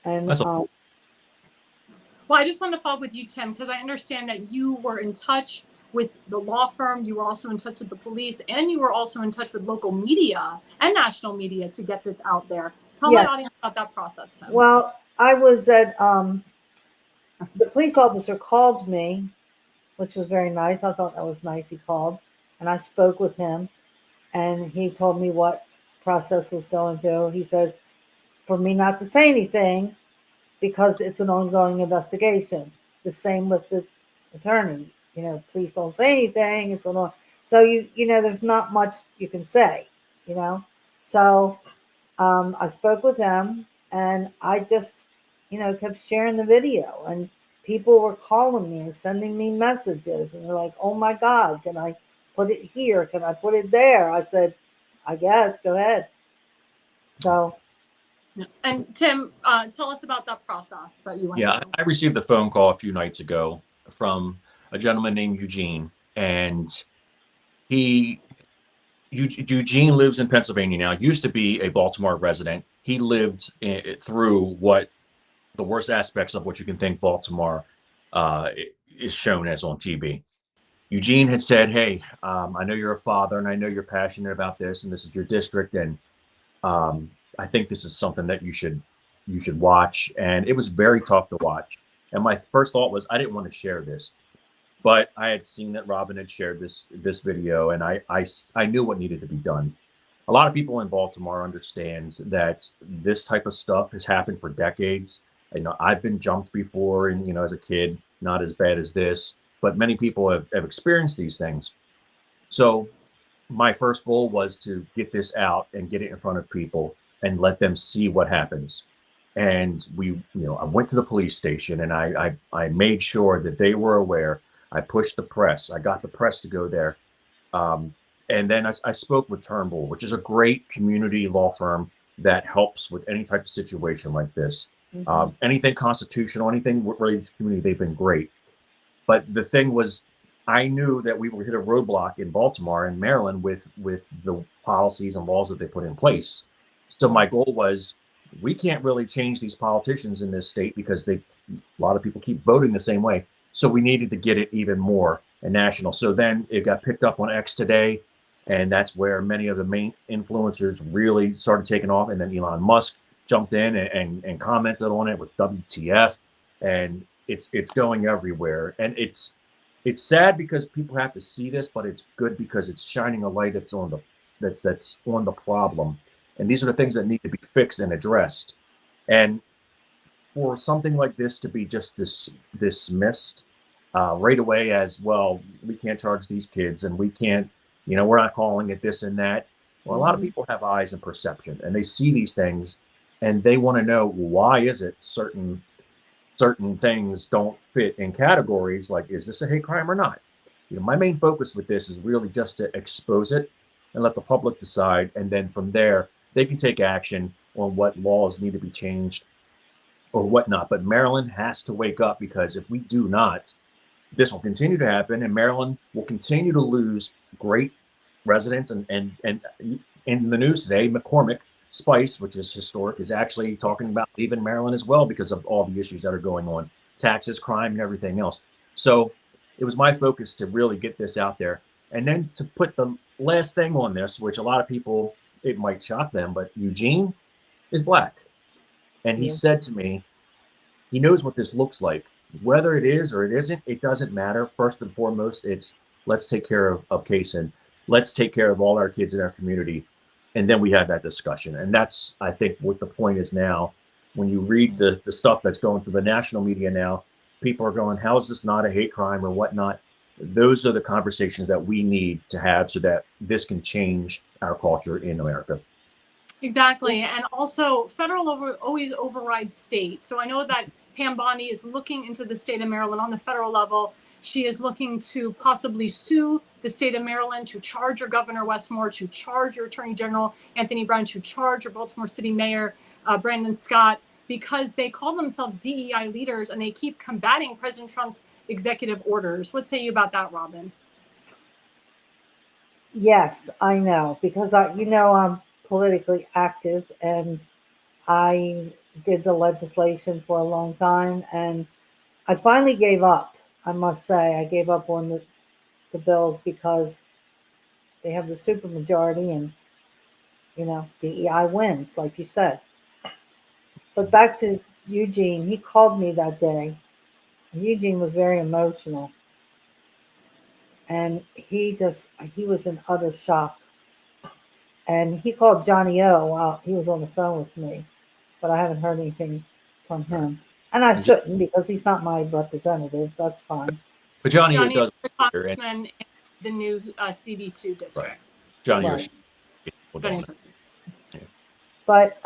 And That's Well, I just wanted to follow up with you, Tim, because I understand that you were in touch with the law firm, you were also in touch with the police, and you were also in touch with local media and national media to get this out there. Tell my audience about that process, Tim. Well, I was at the police officer called me, which was very nice. I thought that was nice. He called, and I spoke with him, and he told me what process was going through. He says for me not to say anything because it's an ongoing investigation. The same with the attorney. Please don't say anything. It's on. So there's not much you can say. So I spoke with him, and I just kept sharing the video, and people were calling me and sending me messages, and they're like, "Oh my God, can I put it here? Can I put it there?" I said, "I guess, go ahead." So. And Tim, tell us about that process that you went Yeah, through. I received a phone call a few nights ago from a gentleman named Eugene, and Eugene lives in Pennsylvania now. Used to be a Baltimore resident. He lived through what the worst aspects of what you can think Baltimore is shown as on TV. Eugene had said, "Hey, I know you're a father, and I know you're passionate about this, and this is your district, and I think this is something that you should watch." And it was very tough to watch. And my first thought was, I didn't want to share this, but I had seen that Robin had shared this video, and I knew what needed to be done. A lot of people in Baltimore understand that this type of stuff has happened for decades. I've been jumped before, and as a kid, not as bad as this, but many people have experienced these things. So my first goal was to get this out and get it in front of people and let them see what happens. And I went to the police station, and I made sure that they were aware. I pushed the press. I got the press to go there. And then I spoke with Turnbull, which is a great community law firm that helps with any type of situation like this. Mm-hmm. Anything constitutional, anything related to community, they've been great. But the thing was, I knew that we would hit a roadblock in Baltimore and Maryland with the policies and laws that they put in place. So my goal was, we can't really change these politicians in this state because a lot of people keep voting the same way. So we needed to get it even more and national. So then it got picked up on X today, and that's where many of the main influencers really started taking off. And then Elon Musk jumped in and commented on it with WTF, and it's going everywhere. And it's sad because people have to see this, but it's good because it's shining a light that's on the problem. And these are the things that need to be fixed and addressed. And for something like this to be just dismissed right away as, well, we can't charge these kids, and we can't, we're not calling it this and that. Well, a lot of people have eyes and perception, and they see these things, and they want to know, why is it certain things don't fit in categories like, is this a hate crime or not? My main focus with this is really just to expose it and let the public decide, and then from there they can take action on what laws need to be changed or whatnot. But Maryland has to wake up, because if we do not, this will continue to happen, and Maryland will continue to lose great residents. And in the news today, McCormick Spice, which is historic, is actually talking about leaving Maryland as well because of all the issues that are going on, taxes, crime, and everything else. So it was my focus to really get this out there, and then to put the last thing on this, which a lot of people, it might shock them, but Eugene is black. And he Yeah. said to me, he knows what this looks like. Whether it is or it isn't, it doesn't matter. First and foremost, it's let's take care of Kaysen. Let's take care of all our kids in our community. And then we had that discussion. And that's, I think, what the point is now. When you read the stuff that's going through the national media now, people are going, how is this not a hate crime or whatnot? Those are the conversations that we need to have so that this can change our culture in America. Exactly. And also, federal always overrides state. So I know that Pam Bondi is looking into the state of Maryland on the federal level. She is looking to possibly sue the state of Maryland, to charge your Governor Westmore, to charge your Attorney General Anthony Brown, to charge your Baltimore City Mayor Brandon Scott, because they call themselves DEI leaders and they keep combating President Trump's executive orders. What say you about that, Robin? Yes, I know, because I'm politically active, and I did the legislation for a long time, and I finally gave up. I must say, I gave up on the bills because they have the supermajority, and DEI wins, like you said. But back to Eugene, he called me that day, and Eugene was very emotional, and he was in utter shock. And he called Johnny O while he was on the phone with me, but I haven't heard anything from him. And I shouldn't, because he's not my representative. That's fine. But Johnny, it Johnny is does. the congressman in the new CD2 district. Right. Johnny, Right. Johnny, But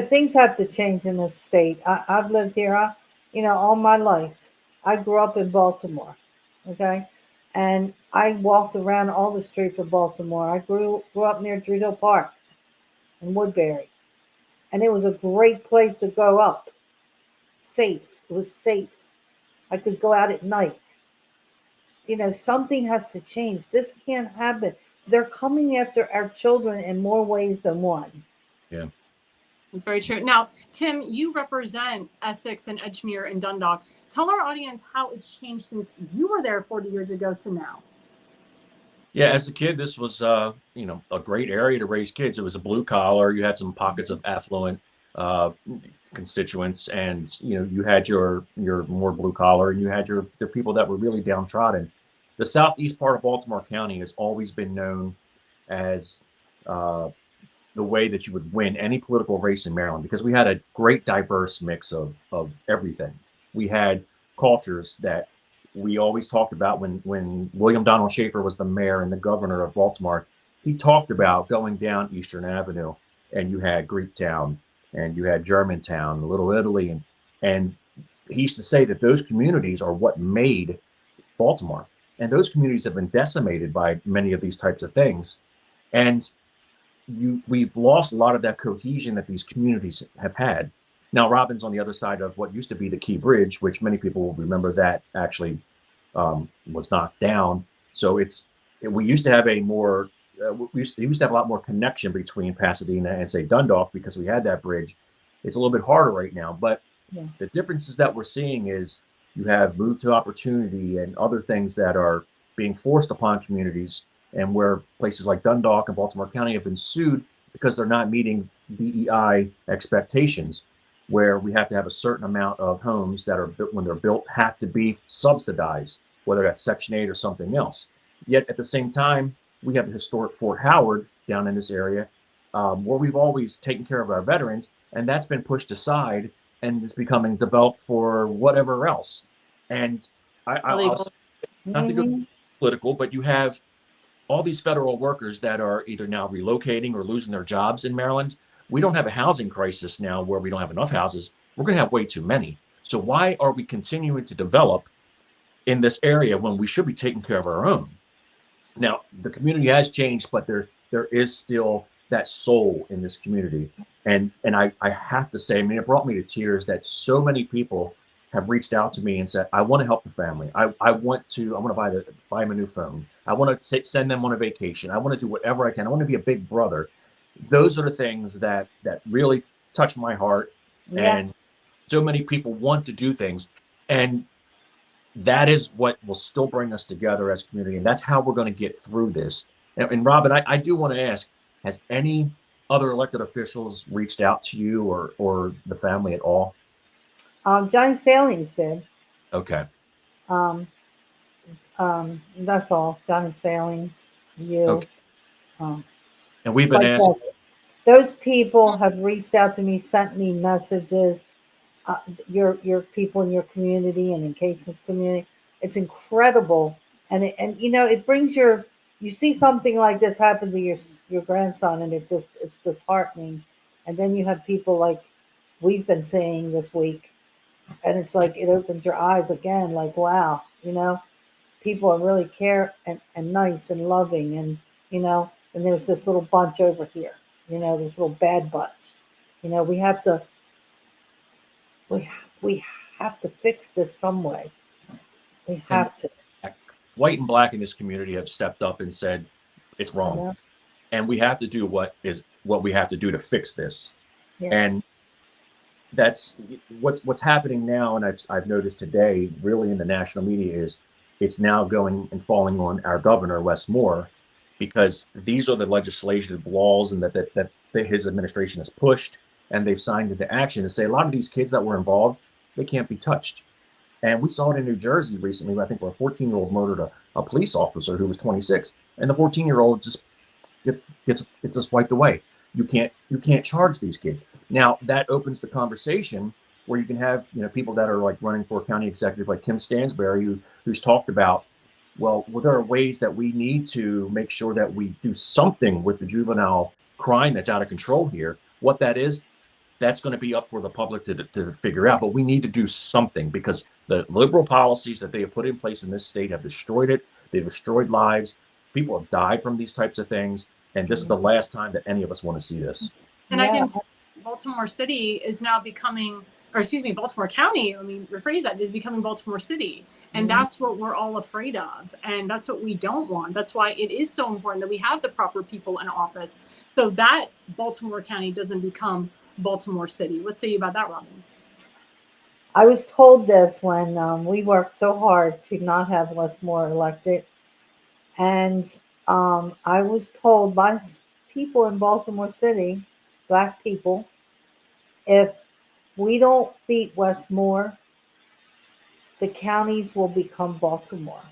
things have to change in this state. I've lived here, all my life. I grew up in Baltimore, okay, and I walked around all the streets of Baltimore. I grew up near Druid Hill Park in Woodbury, and it was a great place to grow up. Safe. It was safe. I could go out at night. Something has to change. This can't happen. They're coming after our children in more ways than one. Yeah. That's very true. Now, Tim, you represent Essex and Edgemere and Dundalk. Tell our audience how it's changed since you were there 40 years ago to now. Yeah, as a kid, this was a great area to raise kids. It was a blue collar. You had some pockets of affluent constituents, and you had your more blue collar, and you had the people that were really downtrodden. The southeast part of Baltimore County has always been known as the way that you would win any political race in Maryland, because we had a great diverse mix of everything. We had cultures that we always talked about. When William Donald Schaefer was the mayor and the governor of Baltimore, he talked about going down Eastern Avenue, and you had Greektown, and you had Germantown, Little Italy, and he used to say that those communities are what made Baltimore. And those communities have been decimated by many of these types of things. And we've lost a lot of that cohesion that these communities have had. Now, Robin's on the other side of what used to be the Key Bridge, which many people will remember that actually was knocked down. So we used to have we used to have a lot more connection between Pasadena and, say, Dundalk, because we had that bridge. It's a little bit harder right now, but Yes. the differences that we're seeing is you have move to opportunity and other things that are being forced upon communities, and where places like Dundalk and Baltimore County have been sued because they're not meeting DEI expectations, where we have to have a certain amount of homes that are built, when they're built, have to be subsidized, whether that's Section 8 or something else. Yet at the same time, we have the historic Fort Howard down in this area, where we've always taken care of our veterans, and that's been pushed aside and is becoming developed for whatever else. And I'll not to go political, but you have all these federal workers that are either now relocating or losing their jobs in Maryland. We don't have a housing crisis now where we don't have enough houses. We're going to have way too many. So why are we continuing to develop in this area when we should be taking care of our own? Now, the community has changed, but there is still that soul in this community. And I have to say, I mean, it brought me to tears that so many people have reached out to me and said, I want to help the family. I want to buy them a new phone. I want to send them on a vacation. I want to do whatever I can. I want to be a big brother. Those are the things that really touch my heart. Yeah. And so many people want to do things. And that is what will still bring us together as a community, and that's how we're going to get through this. And Robin, I do want to ask: has any other elected officials reached out to you or the family at all? Johnny Salings did. Okay. Um, that's all. Johnny Salings, you. Okay. Um, And we've been but asking. yes, those people have reached out to me, sent me messages. Your people in your community and in Cason's community, it's incredible, and you know it brings you see something like this happen to your grandson, and it's disheartening, and then you have people like we've been saying this week, and it's like it opens your eyes again, like wow, you know, people are really care and nice and loving, and you know, and there's this little bunch over here, you know, this little bad bunch, you know, we we have to fix this some way. We And have to. white and black in this community have stepped up and said it's You wrong, know? and we have to do what we have to do to fix this. Yes. And that's what's happening now. And I've noticed today, really in the national media, is it's now going and falling on our governor Wes Moore, because these are the legislative laws and that his administration has pushed and they've signed into action to say a lot of these kids that were involved, they can't be touched. And we saw it in New Jersey recently, I think, where a 14-year-old murdered a police officer who was 26, and the 14-year-old just gets just wiped away. You can't charge these kids. Now that opens the conversation where you can have people that are like running for county executive, like Kim Stansberry, who's talked about, well, there are ways that we need to make sure that we do something with the juvenile crime that's out of control here. What that is, that's going to be up for the public to figure out. But we need to do something because the liberal policies that they have put in place in this state have destroyed it. They've destroyed lives. People have died from these types of things. And this is the last time that any of us want to see this. And Yeah. I can say Baltimore City is now becoming, or excuse me, Baltimore County, let me rephrase that, is becoming Baltimore City. And that's what we're all afraid of. And that's what we don't want. That's why it is so important that we have the proper people in office so that Baltimore County doesn't become Baltimore City. What say you about that, Robin? I was told this when we worked so hard to not have Westmore elected, and I was told by people in Baltimore City, black people, if we don't beat Westmore, the counties will become Baltimore.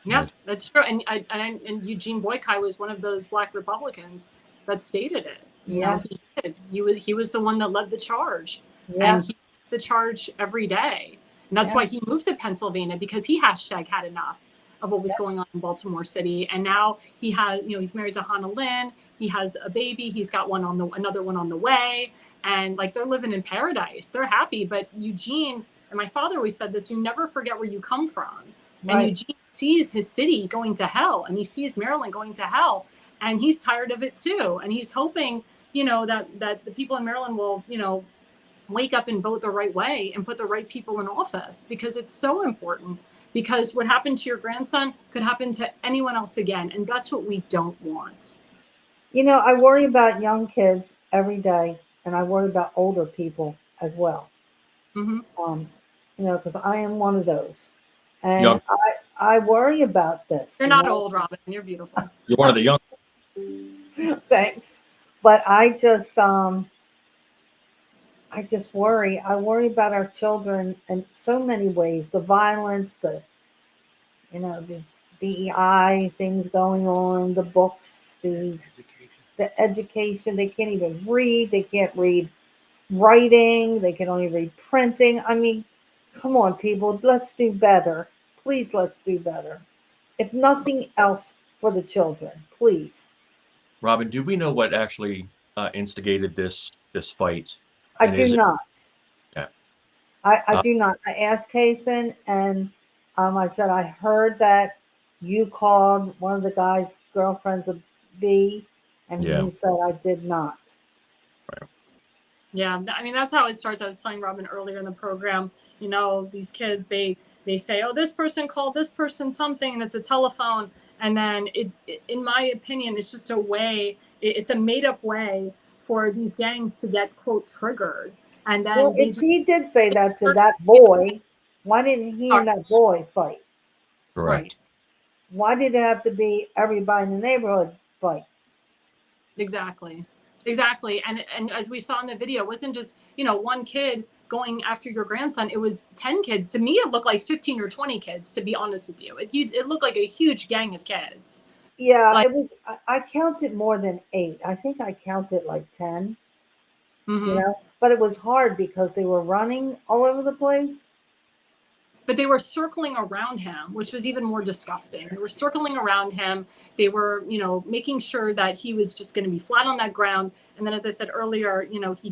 Yeah, that's true. And and Eugene Boykai was one of those black Republicans that stated it. You know, he did. He was the one that led the charge, Yeah. and he leads the charge every day. And that's why he moved to Pennsylvania, because he had enough of what was going on in Baltimore City. And now he has, he's married to Hannah Lynn. He has a baby. He's got another one on the way. And like they're living in paradise. They're happy. But Eugene, and my father always said this, you never forget where you come from. And Eugene sees his city going to hell, and he sees Maryland going to hell, and he's tired of it too. And he's hoping, that the people in Maryland will, wake up and vote the right way and put the right people in office, because it's so important. Because what happened to your grandson could happen to anyone else again, and that's what we don't want. I worry about young kids every day, and I worry about older people as well. Mm-hmm. Because I am one of those. And Young. I worry about this. You're not old, Robin. You're beautiful. You're one of the young. Thanks. But I just worry. I worry about our children in so many ways. The violence, the DEI things going on, the books, the education. They can't even read. They can't read writing. They can only read printing. I mean, come on, people. Let's do better. Please, let's do better. If nothing else, for the children, please. Robin, do we know what actually instigated this fight? I do not. Yeah. I do not. I asked Kason, and I said, I heard that you called one of the guy's girlfriends a B, and he said, I did not. Right. Yeah, I mean, that's how it starts. I was telling Robin earlier in the program, these kids, they say, oh, this person called this person something, and it's a telephone. And then in my opinion, it's just a way, it's a made up way for these gangs to get, quote, triggered. And Well, then they if just he did say that to that boy, why didn't he and that boy fight? Correct. right. Why did it have to be everybody in the neighborhood fight? Exactly. Exactly. And as we saw in the video, it wasn't just, one kid going after your grandson. It was 10 kids. To me, it looked like 15 or 20 kids, to be honest with you. It looked like a huge gang of kids. Yeah, Like, it was. I counted more than 8. I think I counted like 10. mhm. But it was hard because they were running all over the place. But they were circling around him, which was even more disgusting. They were circling around him. They were, making sure that he was just going to be flat on that ground. And then, as I said earlier,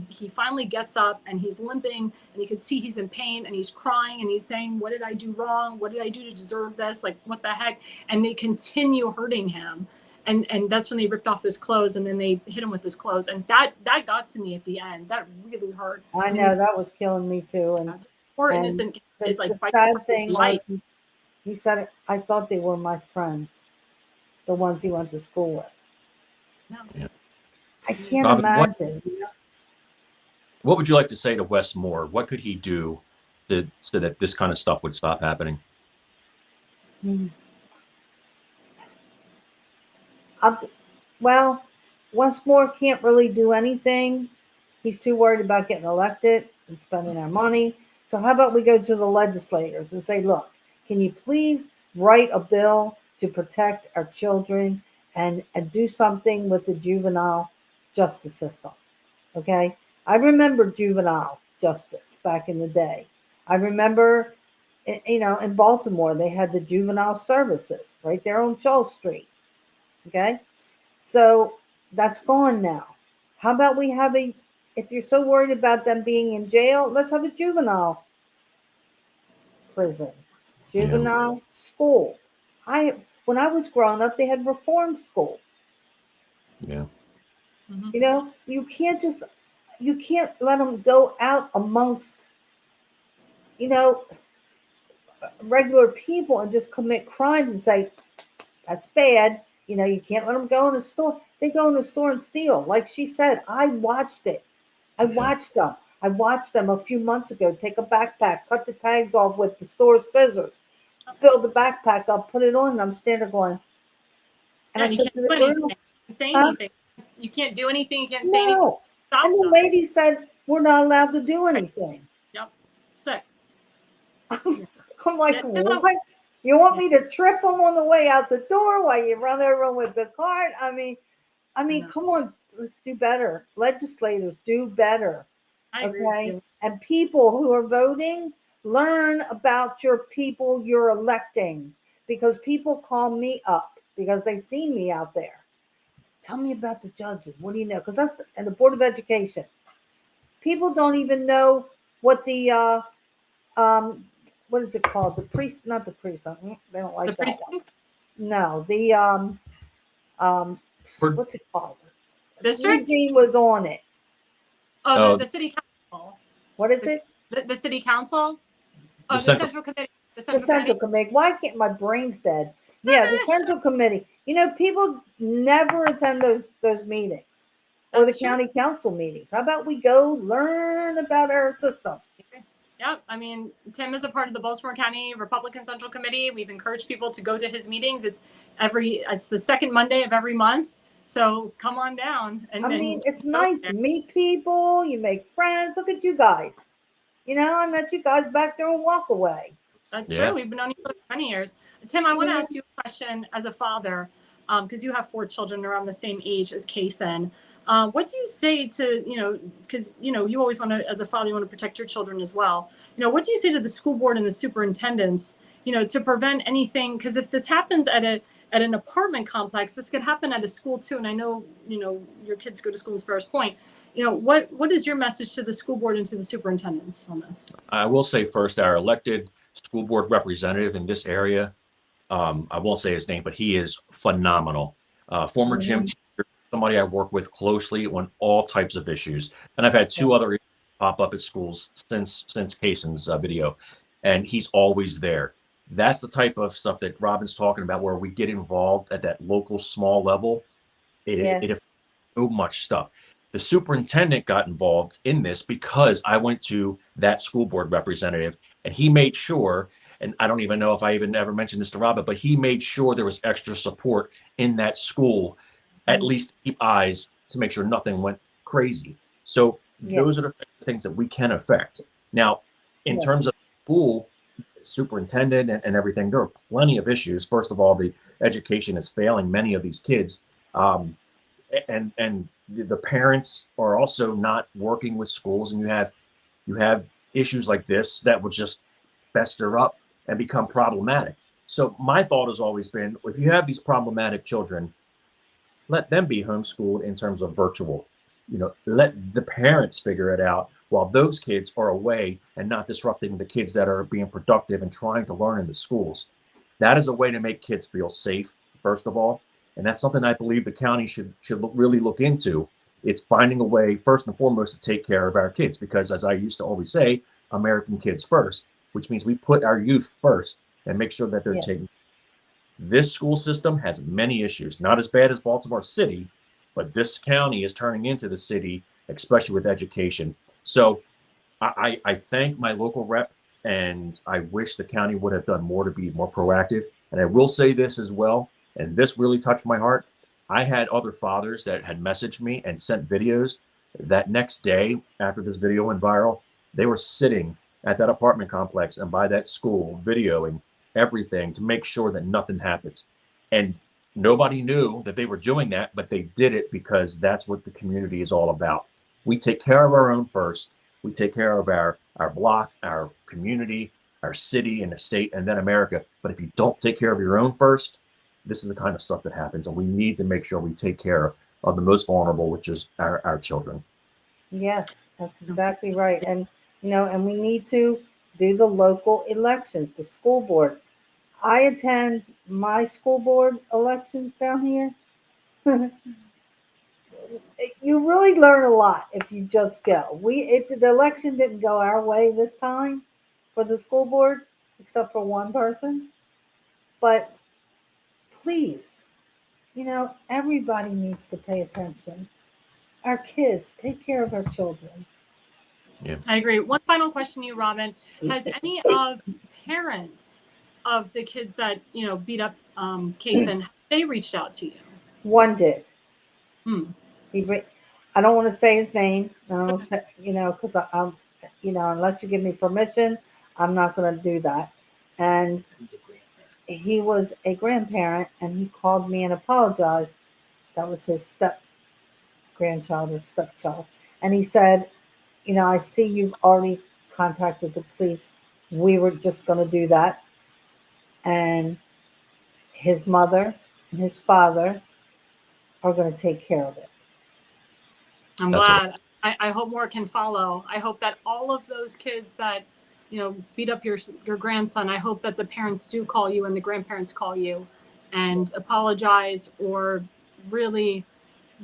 he finally gets up and he's limping, and you can see he's in pain and he's crying and he's saying, "What did I do wrong? What did I do to deserve this? Like, what the heck?" And they continue hurting him. And that's when they ripped off his clothes, and then they hit him with his clothes. And that got to me at the end. That really hurt. I And know that was killing me too. poor And innocent kid the, is like the fighting for sad his thing life. was, he said, I thought they were my friends, the ones he went to school with. No. Yeah. I can't Robin, imagine. what would you like to say to Wes Moore? What could he do so that this kind of stuff would stop happening? Hmm. Well, Westmore can't really do anything. He's too worried about getting elected and spending our money. So how about we go to the legislators and say, look, can you please write a bill to protect our children and do something with the juvenile justice system? Okay. I remember juvenile justice back in the day. I remember, in Baltimore, they had the juvenile services right there on Charles Street. Okay. So that's gone now. How about we have if you're so worried about them being in jail, let's have a juvenile prison, Yeah. juvenile school. When I was growing up, they had reform school. Yeah. Mhm. You can't let them go out amongst, you know, regular people and just commit crimes and say, that's bad. You can't let them go in the store. They go in the store and steal. Like she said, I watched it. I watched them. I watched them a few months ago take a backpack, cut the tags off with the store scissors, fill the backpack up, put it on, and I'm standing there going, and Yeah, I and you said can't to the do anything. girl, You can't say huh? anything. You can't do anything. You can't say anything. No. And Stop the them. lady said, we're not allowed to do anything. Yep. Sick. Yeah. I'm like, Yeah. No. what? You want Yeah. me to trip them on the way out the door while you run over them with the cart? I mean, No. come on, let's do better. Legislators, do better. I agree with Okay. you. And people who are voting, learn about your people you're electing, because people call me up because they see me out there. Tell me about the judges. What do you know? Because and the Board of Education. People don't even know what the um what is it called? The priest, not the priest. They don't The like that one. precinct No, the um We're- what's it called? district. Eugene was on it. Oh, Oh, the city council. What is The, it? the city council. the Oh, the central. central committee. The The central Central committee. Committee. Why can't my brain's dead? Yeah, the Central Committee. People never attend those meetings or the That's true. county council meetings. How about we go learn about our system? Yeah, I mean, Tim is a part of the Baltimore County Republican Central Committee. We've encouraged people to go to his meetings. It's the second Monday of every month. So come on down I and mean, it's go nice. there. You meet people, you make friends. Look at you guys. I met you guys back there on Walkaway. That's Yeah. true. We've been on each other for many years. Tim, I want to Yeah. ask you a question as a father, because you have 4 children around the same age as Kason. What do you say to, because, you always want to, as a father, you want to protect your children as well. What do you say to the school board and the superintendents, to prevent anything? Because if this happens at an apartment complex, this could happen at a school too. And I know, your kids go to school in Sparrows Point. What is your message to the school board and to the superintendents on this? I will say first, our elected school board representative in this area, I won't say his name, but he is phenomenal. Former gym Mhm. teacher, somebody I work with closely on all types of issues. And I've had 2 other issues pop up at schools since Kason's video, and he's always there. That's the type of stuff that Robin's talking about, where we get involved at that local small level. It Yes. affects so much stuff. The superintendent got involved in this because I went to that school board representative and he made sure, and I don't even know if I even ever mentioned this to Robert, but he made sure there was extra support in that school, at least to keep eyes to make sure nothing went crazy. So those are Yes. the things that we can affect. Now, in terms Yes. of school superintendent and everything, there are plenty of issues. First of all, the education is failing many of these kids. And the parents are also not working with schools, and you have issues like this that will just fester up and become problematic. So my thought has always been, if you have these problematic children, let them be homeschooled in terms of virtual. Let the parents figure it out while those kids are away and not disrupting the kids that are being productive and trying to learn in the schools. That is a way to make kids feel safe, first of all. And that's something I believe the county should really look into. It's finding a way, first and foremost, to take care of our kids, because as I used to always say, American kids first, which means we put our youth first and make sure that they're Yes. taken. This school system has many issues, not as bad as Baltimore City, but this county is turning into the city, especially with education. So I thank my local rep, and I wish the county would have done more to be more proactive. And I will say this as well, and this really touched my heart. I had other fathers that had messaged me and sent videos. That next day, after this video went viral, they were sitting at that apartment complex and by that school videoing everything to make sure that nothing happens. And nobody knew that they were doing that, but they did it because that's what the community is all about. We take care of our own first. We take care of our block, our community, our city and the state, and then America. But if you don't take care of your own first, this is the kind of stuff that happens. And we need to make sure we take care of the most vulnerable, which is our children. Yes, that's exactly right. And and we need to do the local elections, the school board. I attend my school board elections down here. You really learn a lot if you just go. The election didn't go our way this time for the school board, except for one person. But please, everybody needs to pay attention. Our kids, take care of our children. Yeah. I agree. One final question to you, Robin. Has any of parents of the kids that, beat up Kason, they reached out to you? One did. Hmm. I don't want to say his name. I don't want to say, because I'm, unless you give me permission, I'm not going to do that. And he was a grandparent, and he called me and apologized. That was his step grandchild or stepchild, and he said, I see you've already contacted the police. We were just going to do that, and his mother and his father are going to take care of it. I'm That's glad. I hope more can follow. I hope that all of those kids that, beat up your grandson, I hope that the parents do call you and the grandparents call you and apologize, or really,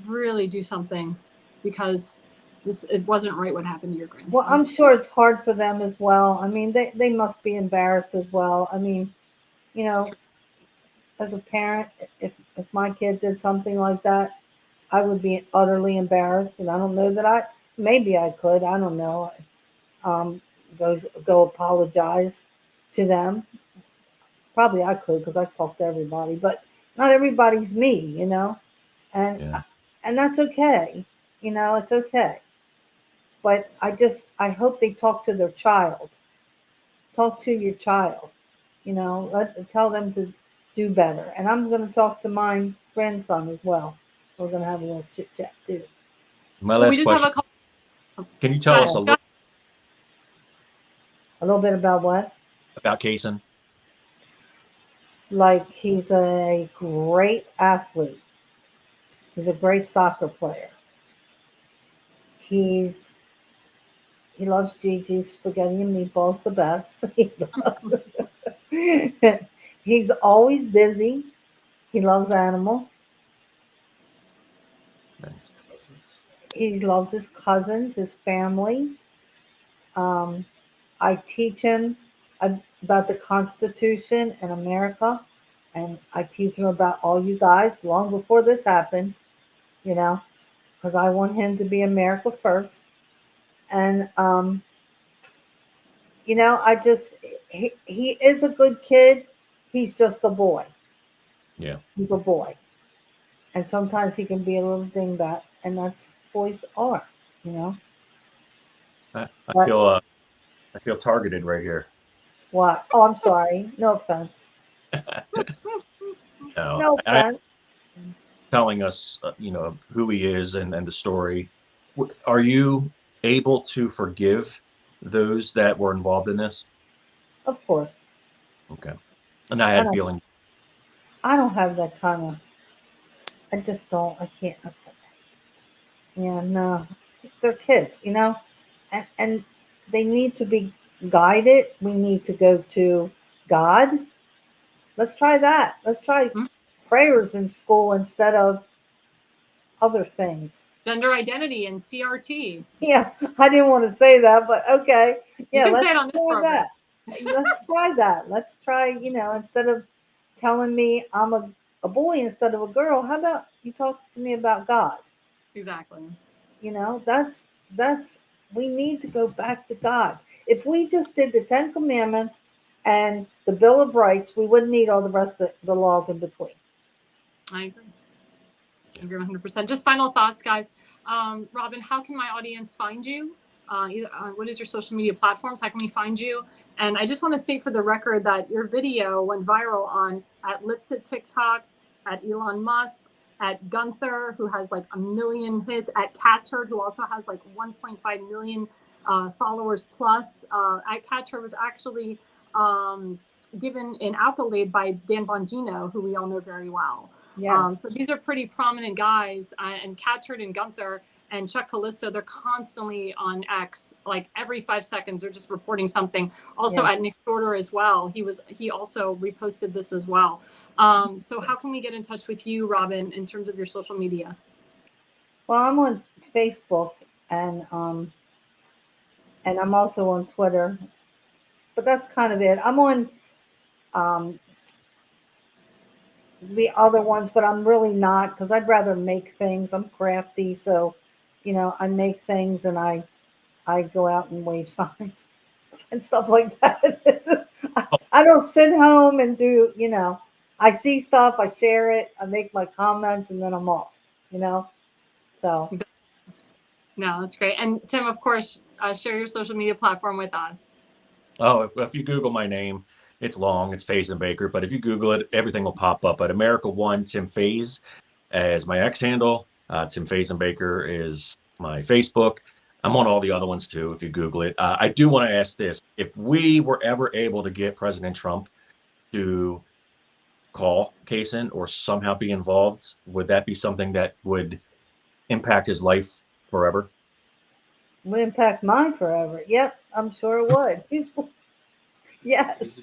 really do something, because it wasn't right what happened to your grandson. Well, I'm sure it's hard for them as well. I mean, they must be embarrassed as well. I mean, as a parent, if my kid did something like that, I would be utterly embarrassed, and I don't know that maybe I could. I don't know. Um, go apologize to them. Probably I could, because I talk to everybody, but not everybody's me, and Yeah. and that's okay. It's okay. But I hope they talk to their child. Talk to your child. Tell them to do better. And I'm going to talk to my grandson as well. We're going to have a little chit chat too. My Well, we last just have question. a couple. Can you Go tell us ahead. a Go little ahead. A little bit about what? about Kason? Like, he's a great athlete. He's a great soccer player. He's he loves Gigi spaghetti and meatballs the best. He's always busy. He loves animals. He loves his cousins, his family. Um, I teach him about the Constitution and America, and I teach him about all you guys long before this happened, because because I want him to be America first. And you know, he is a good kid. He's just a boy. Yeah. He's a boy, and sometimes he can be a little dingbat, and that's boys are, you know. I But feel I feel targeted right here. what? Oh, I'm sorry. No offense. No, No I offense. telling us, who he is and the story. Are you able to forgive those that were involved in this? Of course. Okay. And I I had a don't. feeling. I don't have that kind of. I just don't. I can't. Yeah, no. They're kids, you know, and they need to be guided. We need to go to God. Let's try that. Let's try Mhm. prayers in school instead of other things. Gender identity and CRT. Yeah, I didn't want to say that, but okay. You Yeah, can say it let's on this try program. that. Let's try that. Let's try, you know, instead of telling me I'm a boy instead of a girl, how about you talk to me about God? Exactly. You know, that's we need to go back to God. If we just did the Ten Commandments and the Bill of Rights, we wouldn't need all the rest of the laws in between. I agree. I agree 100%. Just final thoughts, guys. Robin, how can my audience find you? What is your social media platforms? How can we find you? And I just want to state for the record that your video went viral on at Lips at TikTok, at Elon Musk, at Gunther, who has like 1 million hits, at Catturd, who also has like 1.5 million followers plus. At Catturd was actually given an accolade by Dan Bongino, who we all know very well. Yes. So these are pretty prominent guys, and Catturd and Gunther and Chuck Callisto, they're constantly on X, like every 5 seconds, they're just reporting something. Also Yeah. at Nick Shorter as well. He also reposted this as well. So how can we get in touch with you, Robin, in terms of your social media? Well, I'm on Facebook and I'm also on Twitter, but that's kind of it. I'm on um, the other ones, but I'm really not because I'd rather make things. I'm crafty, so you know, I make things and I go out and wave signs and stuff like that. I don't sit home and do, you know, I see stuff, I share it, I make my comments, and then I'm off, you know? So, No, that's great. And Tim, of course, share your social media platform with us. Oh, if you Google my name, it's long. It's Faze and Baker. But if you Google it, everything will pop up. But America One Tim Faze as my X handle. Tim Faze and Baker is my Facebook. I'm on all the other ones too. If you Google it, I do want to ask this: if we were ever able to get President Trump to call Kaysen or somehow be involved, would that be something that would impact his life forever? would impact mine forever. Yep, I'm sure it would. Yes,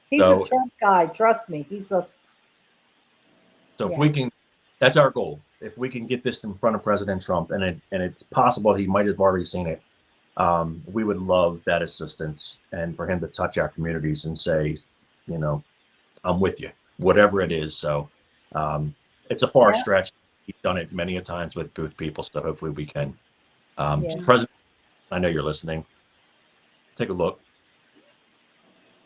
he's a So, Trump guy. Trust me. so if Yeah, we can, that's our goal. If we can get this in front of President Trump, and it's possible he might have already seen it, we would love that assistance and for him to touch our communities and say, you know, I'm with you, whatever it is. So it's a far yeah, stretch. He's done it many a times with people, so hopefully we can. yeah. President, I know you're listening. Take a look.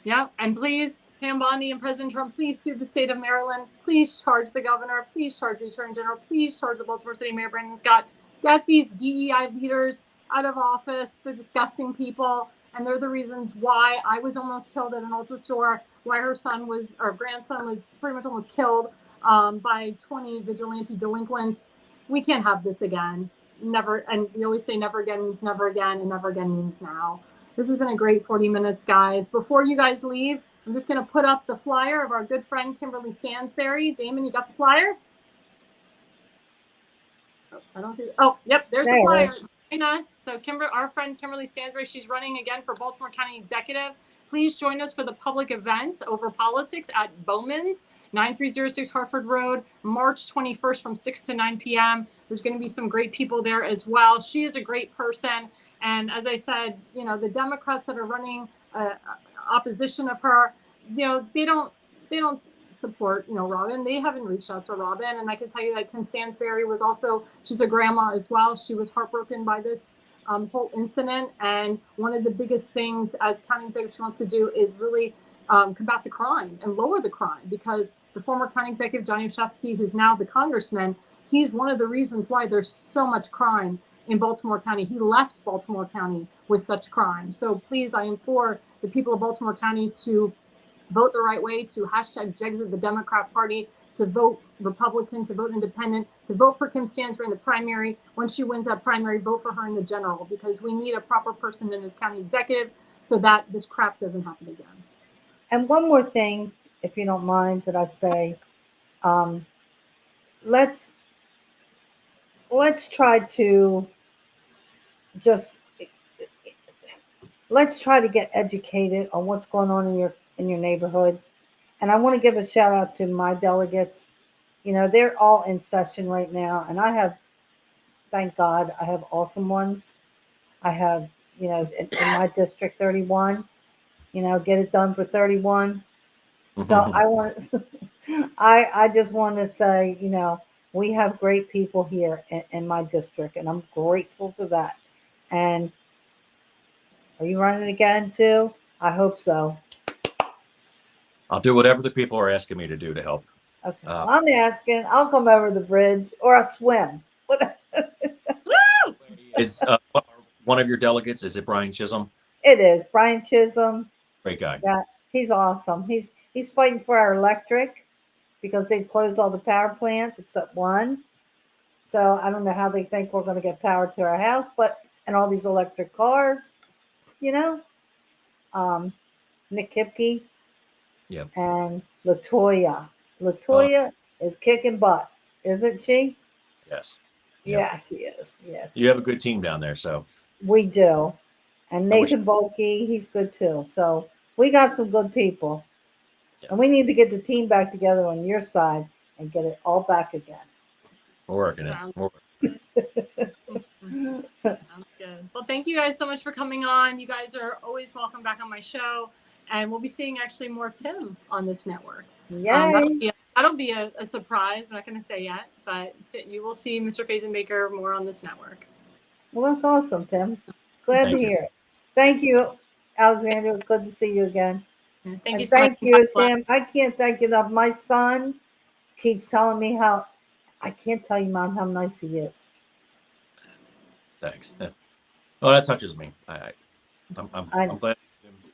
Yeah, and please, Pam Bondi and President Trump, please sue the state of Maryland. Please charge the governor. Please charge the attorney general. Please charge the Baltimore City Mayor Brandon Scott. Get these DEI leaders out of office. They're disgusting people, and they're the reasons why I was almost killed at an Ulta store, why her grandson was pretty much almost killed by 20 vigilante delinquents. We can't have this again. Never, and we always say never again means never again, and never again means now. This has been a great 40 minutes, guys. Before you guys leave, I'm just going to put up the flyer of our good friend, Kimberly Stansberry. Damon, you got the flyer? Oh, I don't see it. Oh, yep, there's the There it flyer. is. Join us. So our friend Kimberly Stansberry, she's running again for Baltimore County Executive. Please join us for the public event over politics at Bowman's, 9306 Hartford Road, March 21st from 6 to 9 p.m. There's going to be some great people there as well. She is a great person. And as I said, you know, the Democrats that are running opposition of her, you know, they don't support, Robin. They haven't reached out to Robin. And I can tell you that Kim Stansberry was also, she's a grandma as well. She was heartbroken by this whole incident. And one of the biggest things as county executive she wants to do is really combat the crime and lower the crime, because the former county executive, Johnny Olszewski, who's now the congressman, he's one of the reasons why there's so much crime in Baltimore County. He left Baltimore County with such crime. So please, I implore the people of Baltimore County to vote the right way, to hashtag Jexit the Democrat Party, to vote Republican, to vote independent, to vote for Kim Stansberry in the primary. Once she wins that primary, vote for her in the general, because we need a proper person in as county executive so that this crap doesn't happen again. And one more thing, if you don't mind, that I say, let's try to get educated on what's going on in your neighborhood. And I want to give a shout out to my delegates. They're all in session right now, and thank God, I have awesome ones. I have, in my district 31, get it done for 31. So I want I just want to say, we have great people here in my district, and I'm grateful for that. And are you running again too? I hope so. I'll do whatever the people are asking me to do to help. Okay. I'm asking. I'll come over the bridge, or I'll swim. Is one of your delegates, is it Brian Chisholm? It is Brian Chisholm. Great guy. Yeah, he's awesome. He's fighting for our electric, because they closed all the power plants except one. So I don't know how they think we're going to get power to our house, and all these electric cars, Nick Kipke. Yep. And Latoya. Latoya is kicking butt, isn't she? Yes. Yeah, Yep. she is. Yes. You have a good team down there, so. We do. And Nathan Volke, he's good too. So we got some good people. Yep. And we need to get the team back together on your side and get it all back again. We're working it. Sounds good. Well, thank you guys so much for coming on. You guys are always welcome back on my show. And we'll be seeing actually more of Tim on this network. Yay. That'll be a surprise. I'm not going to say yet, but you will see Mr. Fazenbaker more on this network. Well, that's awesome, Tim. Glad to hear it. Thank you, Alexandra. It was good to see you again. Thank you so much. Thank you, Tim. I can't thank you enough. My son keeps telling me I can't tell you, Mom, how nice he is. Thanks. Well, that touches me. I'm glad to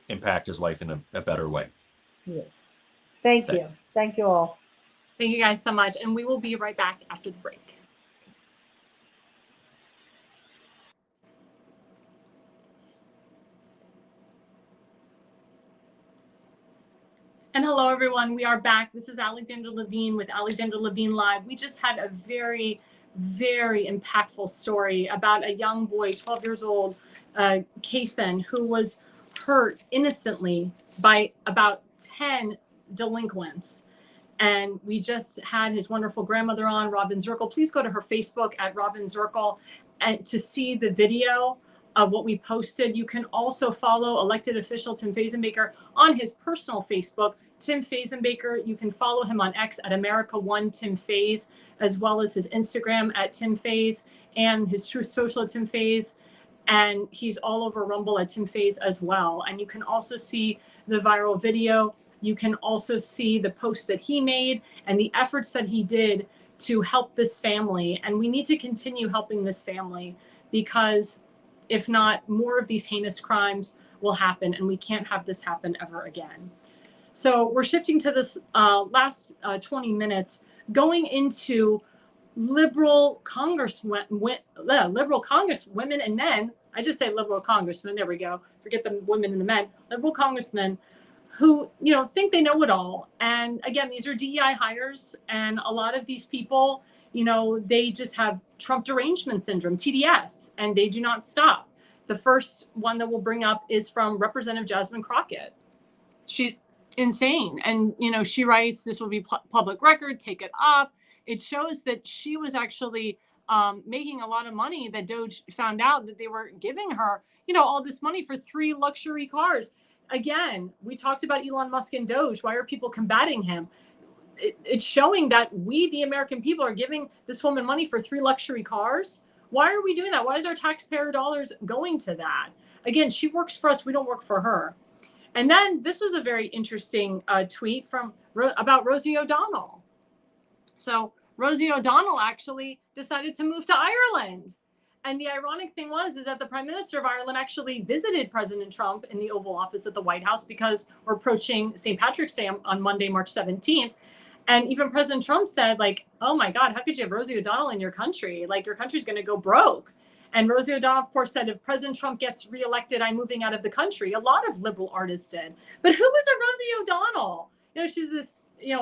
impact his life in a better way. Yes. Thank you. Thank you all. Thank you guys so much. And we will be right back after the break. And hello, everyone. We are back. This is Alexandra Levine with Alexandra Levine Live. We just had a very, very impactful story about a young boy, 12 years old, Kaysen, who was hurt innocently by about 10 delinquents. And we just had his wonderful grandmother on, Robin Zirkle. Please go to her Facebook at Robin Zirkle and to see the video of what we posted. You can also follow elected official Tim Fazenbaker on his personal Facebook, Tim Fazenbaker. You can follow him on X at America One Tim Faze, as well as his Instagram at Tim Faze and his Truth Social at Tim Faze. And he's all over Rumble at Tim Faze as well. And you can also see the viral video. You can also see the post that he made and the efforts that he did to help this family. And we need to continue helping this family, because if not, more of these heinous crimes will happen, and we can't have this happen ever again. So we're shifting to this last 20 minutes, going into liberal congresswomen and men. I just say liberal congressmen. There we go. Forget the women and the men. Liberal congressmen who, think they know it all. And again, these are DEI hires, and a lot of these people, they just have Trump derangement syndrome, TDS, and they do not stop. The first one that we'll bring up is from Representative Jasmine Crockett. She's insane. And, she writes, this will be public record, take it up. It shows that she was actually making a lot of money, that Doge found out that they were giving her, all this money for 3 luxury cars. Again, we talked about Elon Musk and Doge. Why are people combating him? it's showing that we, the American people, are giving this woman money for 3 luxury cars. Why are we doing that? Why is our taxpayer dollars going to that? Again, she works for us. We don't work for her. And then this was a very interesting tweet about Rosie O'Donnell. So Rosie O'Donnell actually decided to move to Ireland. And the ironic thing is that the Prime Minister of Ireland actually visited President Trump in the Oval Office at the White House, because we're approaching St. Patrick's Day on Monday, March 17th. And even President Trump said, like, oh my God, how could you have Rosie O'Donnell in your country? Like, your country's going to go broke. And Rosie O'Donnell, of course, said, if President Trump gets reelected, I'm moving out of the country. A lot of liberal artists did. But who was a Rosie O'Donnell? She was this,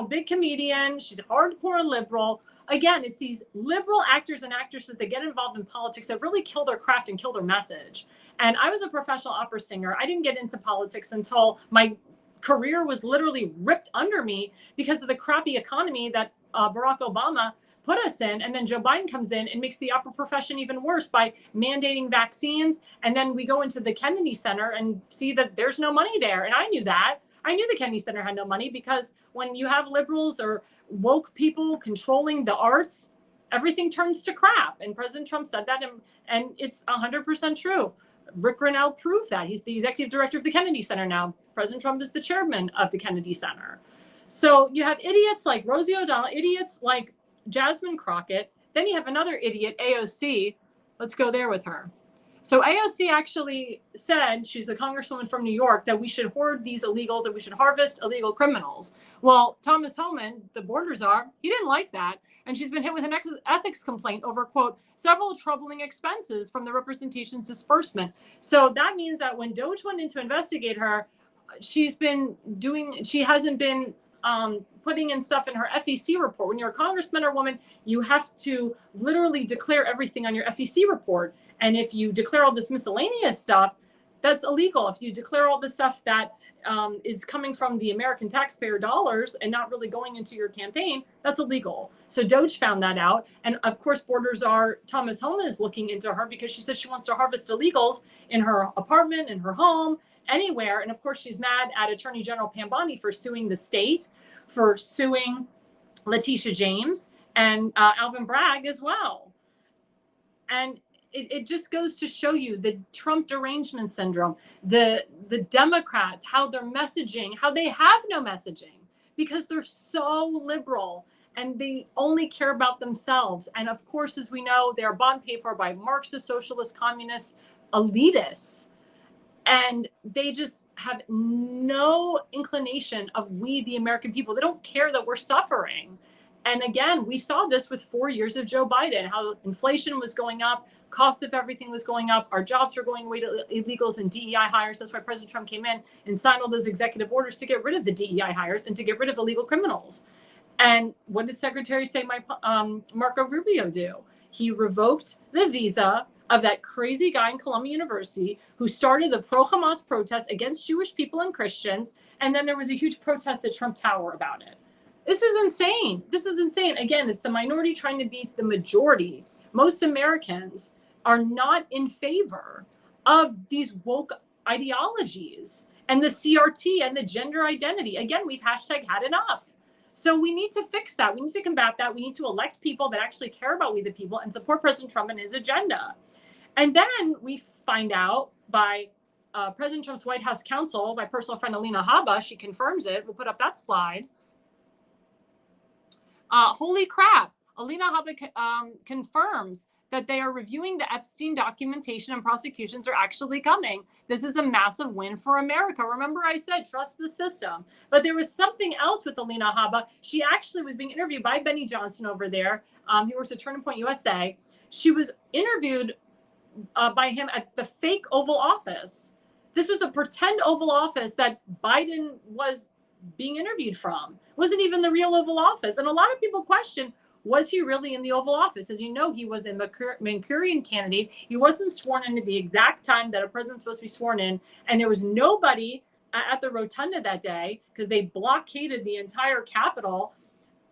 big comedian. She's a hardcore liberal. Again, it's these liberal actors and actresses that get involved in politics that really kill their craft and kill their message. And I was a professional opera singer. I didn't get into politics until my career was literally ripped under me because of the crappy economy that Barack Obama put us in. And then Joe Biden comes in and makes the opera profession even worse by mandating vaccines. And then we go into the Kennedy Center and see that there's no money there. And I knew that. I knew the Kennedy Center had no money, because when you have liberals or woke people controlling the arts, everything turns to crap. And President Trump said that, and it's 100% true. Rick Grinnell proved that. He's the executive director of the Kennedy Center now. President Trump is the chairman of the Kennedy Center. So you have idiots like Rosie O'Donnell, idiots like Jasmine Crockett. Then you have another idiot, AOC. Let's go there with her. So AOC actually said, she's a congresswoman from New York, that we should hoard these illegals, that we should harvest illegal criminals. Well, Thomas Homan, the border czar, he didn't like that. And she's been hit with an ethics complaint over, quote, several troubling expenses from the representation's disbursement. So that means that when Doge went in to investigate her, she hasn't been putting in stuff in her FEC report. When you're a congressman or woman, you have to literally declare everything on your FEC report. And if you declare all this miscellaneous stuff, that's illegal. If you declare all the stuff that is coming from the American taxpayer dollars and not really going into your campaign, that's illegal. So Doge found that out. And of course, border czar Thomas Homan is looking into her, because she said she wants to harvest illegals in her apartment, in her home, anywhere. And of course, she's mad at Attorney General Pam Bondi for suing the state, for suing Letitia James and Alvin Bragg as well. And it just goes to show you the Trump derangement syndrome, the Democrats, how they're messaging, how they have no messaging, because they're so liberal and they only care about themselves. And of course, as we know, they're bought and paid for by Marxist, socialist, communist elitists. And they just have no inclination of we, the American people. They don't care that we're suffering. And again, we saw this with 4 years of Joe Biden, how inflation was going up, cost of everything was going up, our jobs were going away to illegals and DEI hires. That's why President Trump came in and signed all those executive orders to get rid of the DEI hires and to get rid of illegal criminals. And what did Secretary say Marco Rubio do? He revoked the visa of that crazy guy in Columbia University who started the pro-Hamas protest against Jewish people and Christians. And then there was a huge protest at Trump Tower about it. This is insane. This is insane. Again, it's the minority trying to beat the majority. Most Americans are not in favor of these woke ideologies and the CRT and the gender identity. Again, we've hashtag had enough. So we need to fix that. We need to combat that. We need to elect people that actually care about we the people and support President Trump and his agenda. And then we find out by President Trump's White House counsel, my personal friend Alina Habba, she confirms it. We'll put up that slide. Holy crap. Alina Habba confirms that they are reviewing the Epstein documentation and prosecutions are actually coming. This is a massive win for America. Remember I said, trust the system. But there was something else with Alina Habba. She actually was being interviewed by Benny Johnson over there. He works at Turning Point USA. She was interviewed by him at the fake Oval Office. This was a pretend Oval Office that Biden was being interviewed from. It wasn't even the real Oval Office. And a lot of people question, was he really in the Oval Office? As you know, he was a Manchurian candidate. He wasn't sworn in at the exact time that a president's supposed to be sworn in. And there was nobody at the rotunda that day because they blockaded the entire Capitol.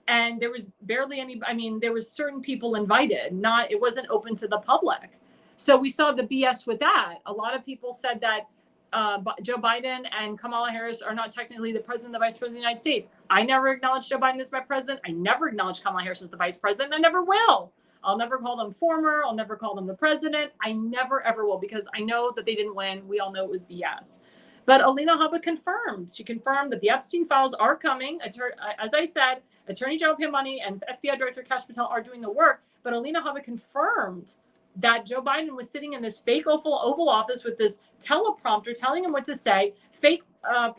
And there was barely any, there was certain people invited, it wasn't open to the public. So we saw the BS with that. A lot of people said that Joe Biden and Kamala Harris are not technically the president and the vice president of the United States. I never acknowledged Joe Biden as my president. I never acknowledged Kamala Harris as the vice president. I never will. I'll never call them former. I'll never call them the president. I never, ever will, because I know that they didn't win. We all know it was BS. But Alina Habba confirmed. She confirmed that the Epstein files are coming. As I said, Attorney General Pambani and FBI Director Kash Patel are doing the work. But Alina Habba confirmed that Joe Biden was sitting in this fake Oval Office with this teleprompter telling him what to say, fake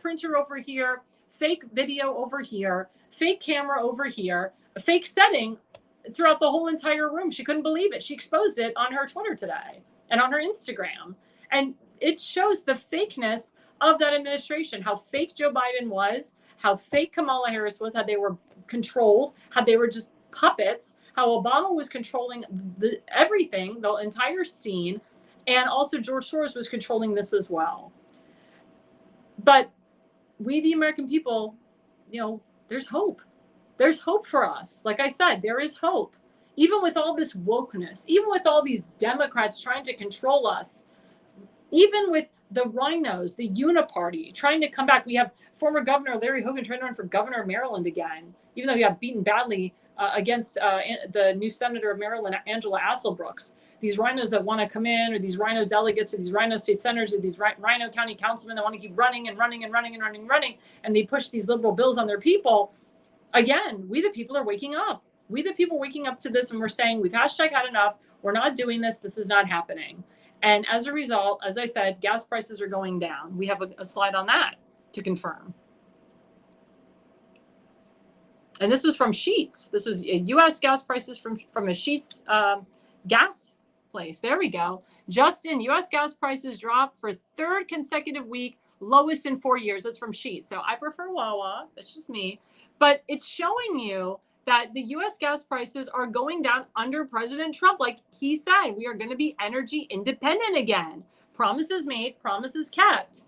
printer over here, fake video over here, fake camera over here, a fake setting throughout the whole entire room. She couldn't believe it. She exposed it on her Twitter today and on her Instagram. And it shows the fakeness of that administration, how fake Joe Biden was, how fake Kamala Harris was, how they were controlled, how they were just puppets, how Obama was controlling everything, the entire scene, and also George Soros was controlling this as well. But we, the American people, there's hope. There's hope for us. Like I said, there is hope. Even with all this wokeness, even with all these Democrats trying to control us, even with the rhinos, the uniparty trying to come back. We have former Governor Larry Hogan trying to run for governor of Maryland again, even though he got beaten badly against the new senator of Maryland, Angela Asselbrooks. These rhinos that want to come in, or these rhino delegates, or these rhino state senators, or these rhino county councilmen that want to keep running, and they push these liberal bills on their people. Again, we the people are waking up. We the people waking up to this, and we're saying we've hashtag had enough. We're not doing this. This is not happening. And as a result, as I said, gas prices are going down. We have a slide on that to confirm. And this was from Sheets. This was U.S. gas prices from a Sheets gas place. There we go. Justin, U.S. gas prices dropped for third consecutive week, lowest in 4 years. That's from Sheets. So I prefer Wawa. That's just me. But it's showing you that the U.S. gas prices are going down under President Trump. Like he said, we are going to be energy independent again. Promises made, promises kept.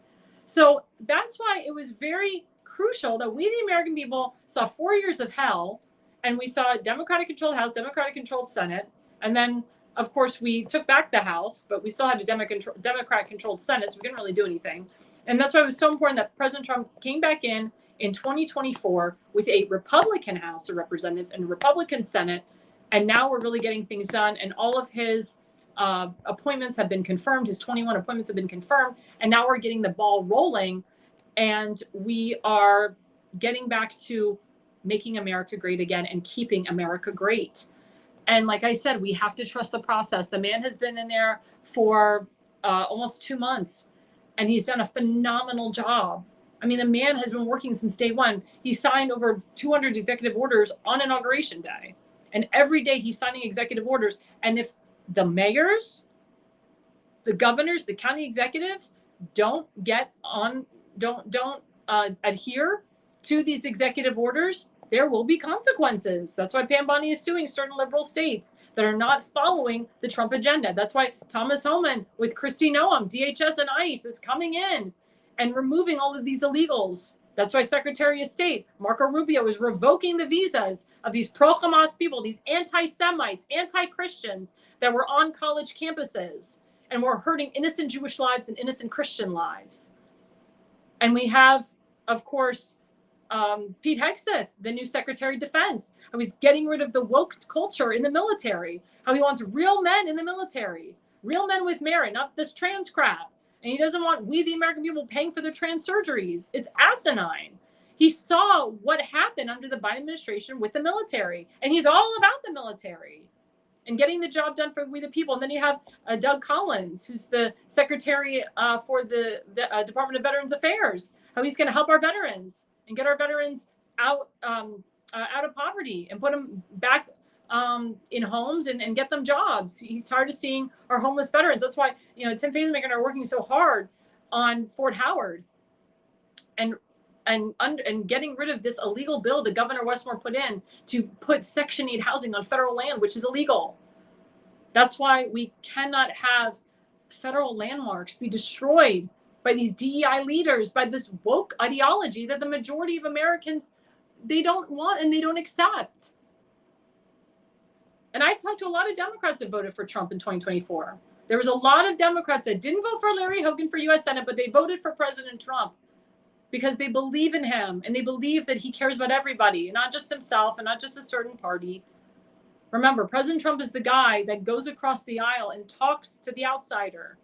So that's why it was very crucial that we, the American people, saw 4 years of hell, and we saw Democratic-controlled House, Democratic-controlled Senate, and then, of course, we took back the House, but we still had a Democrat-controlled Senate, so we couldn't really do anything. And that's why it was so important that President Trump came back in 2024 with a Republican House of Representatives and a Republican Senate. And now we're really getting things done. And all of his appointments have been confirmed. His 21 appointments have been confirmed. And now we're getting the ball rolling. And we are getting back to making America great again and keeping America great. And like I said, we have to trust the process. The man has been in there for almost 2 months, and he's done a phenomenal job. I mean, the man has been working since day one. He signed over 200 executive orders on Inauguration Day. And every day he's signing executive orders. And if the mayors, the governors, the county executives don't adhere to these executive orders, there will be consequences. That's why Pam Bondi is suing certain liberal states that are not following the Trump agenda. That's why Thomas Homan with Kristi Noem, DHS and ICE is coming in and removing all of these illegals. That's why Secretary of State Marco Rubio is revoking the visas of these pro-Hamas people, these anti-Semites, anti-Christians that were on college campuses and were hurting innocent Jewish lives and innocent Christian lives. And we have, of course, Pete Hegseth, the new Secretary of Defense, how he's getting rid of the woke culture in the military, how he wants real men in the military, real men with merit, not this trans crap. And he doesn't want we, the American people, paying for their trans surgeries. It's asinine. He saw what happened under the Biden administration with the military, and he's all about the military and getting the job done for we the people. And then you have Doug Collins, who's the secretary for the Department of Veterans Affairs, how he's going to help our veterans and get our veterans out of poverty and put them back in homes and get them jobs. He's tired of seeing our homeless veterans. That's why, Tim Fazenmaker and I are working so hard on Fort Howard and getting rid of this illegal bill that Governor Westmore put in to put Section 8 housing on federal land, which is illegal. That's why we cannot have federal landmarks be destroyed by these DEI leaders, by this woke ideology that the majority of Americans, they don't want and they don't accept. And I've talked to a lot of Democrats that voted for Trump in 2024. There was a lot of Democrats that didn't vote for Larry Hogan for U.S. Senate, but they voted for President Trump because they believe in him and they believe that he cares about everybody, and not just himself and not just a certain party. Remember, President Trump is the guy that goes across the aisle and talks to the outsider.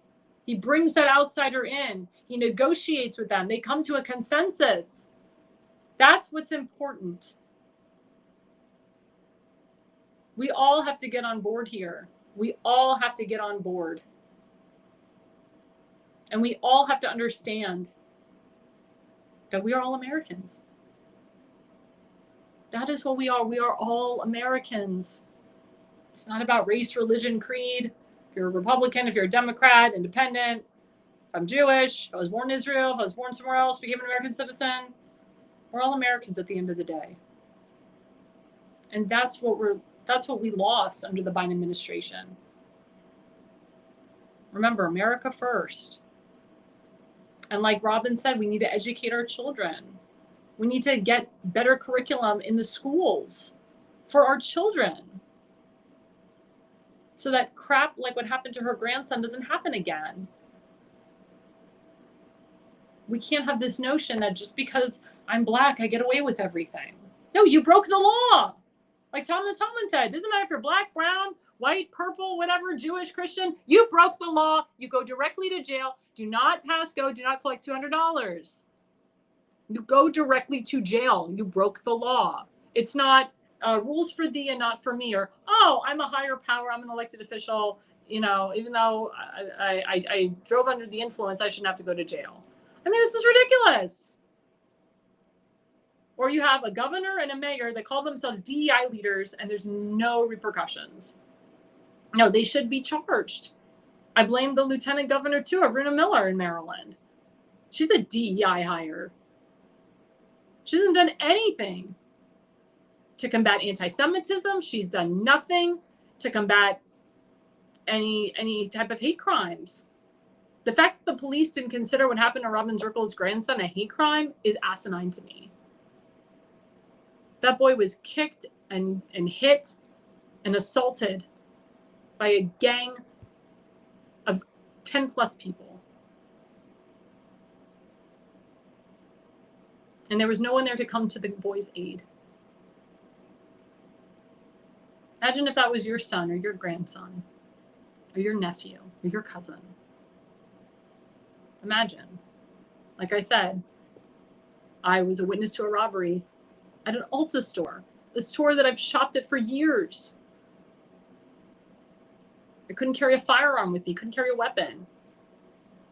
He brings that outsider in. He negotiates with them. They come to a consensus. That's what's important. We all have to get on board here. We all have to get on board. And we all have to understand that we are all Americans. That is what we are. We are all Americans. It's not about race, religion, creed. If you're a Republican, if you're a Democrat, independent, if I'm Jewish, if I was born in Israel, if I was born somewhere else, became an American citizen, we're all Americans at the end of the day. And that's what we lost under the Biden administration. Remember, America first. And like Robin said, we need to educate our children. We need to get better curriculum in the schools for our children, so that crap like what happened to her grandson doesn't happen again. We can't have this notion that just because I'm Black, I get away with everything. No, you broke the law. Like Thomas Tomlin said, it doesn't matter if you're Black, brown, white, purple, whatever, Jewish, Christian, you broke the law. You go directly to jail. Do not pass go. Do not collect $200. You go directly to jail. You broke the law. It's not rules for thee and not for me, or, oh, I'm a higher power, I'm an elected official, even though I drove under the influence, I shouldn't have to go to jail. I mean, this is ridiculous. Or you have a governor and a mayor that call themselves DEI leaders and there's no repercussions. No, they should be charged. I blame the lieutenant governor too, Aruna Miller in Maryland. She's a DEI hire. She hasn't done anything to combat anti-Semitism. She's done nothing to combat any type of hate crimes. The fact that the police didn't consider what happened to Robin Zirkel's grandson a hate crime is asinine to me. That boy was kicked and hit and assaulted by a gang of 10 plus people. And there was no one there to come to the boy's aid. Imagine if that was your son or your grandson or your nephew or your cousin. Imagine. Like I said, I was a witness to a robbery at an Ulta store, a store that I've shopped at for years. I couldn't carry a firearm with me, couldn't carry a weapon.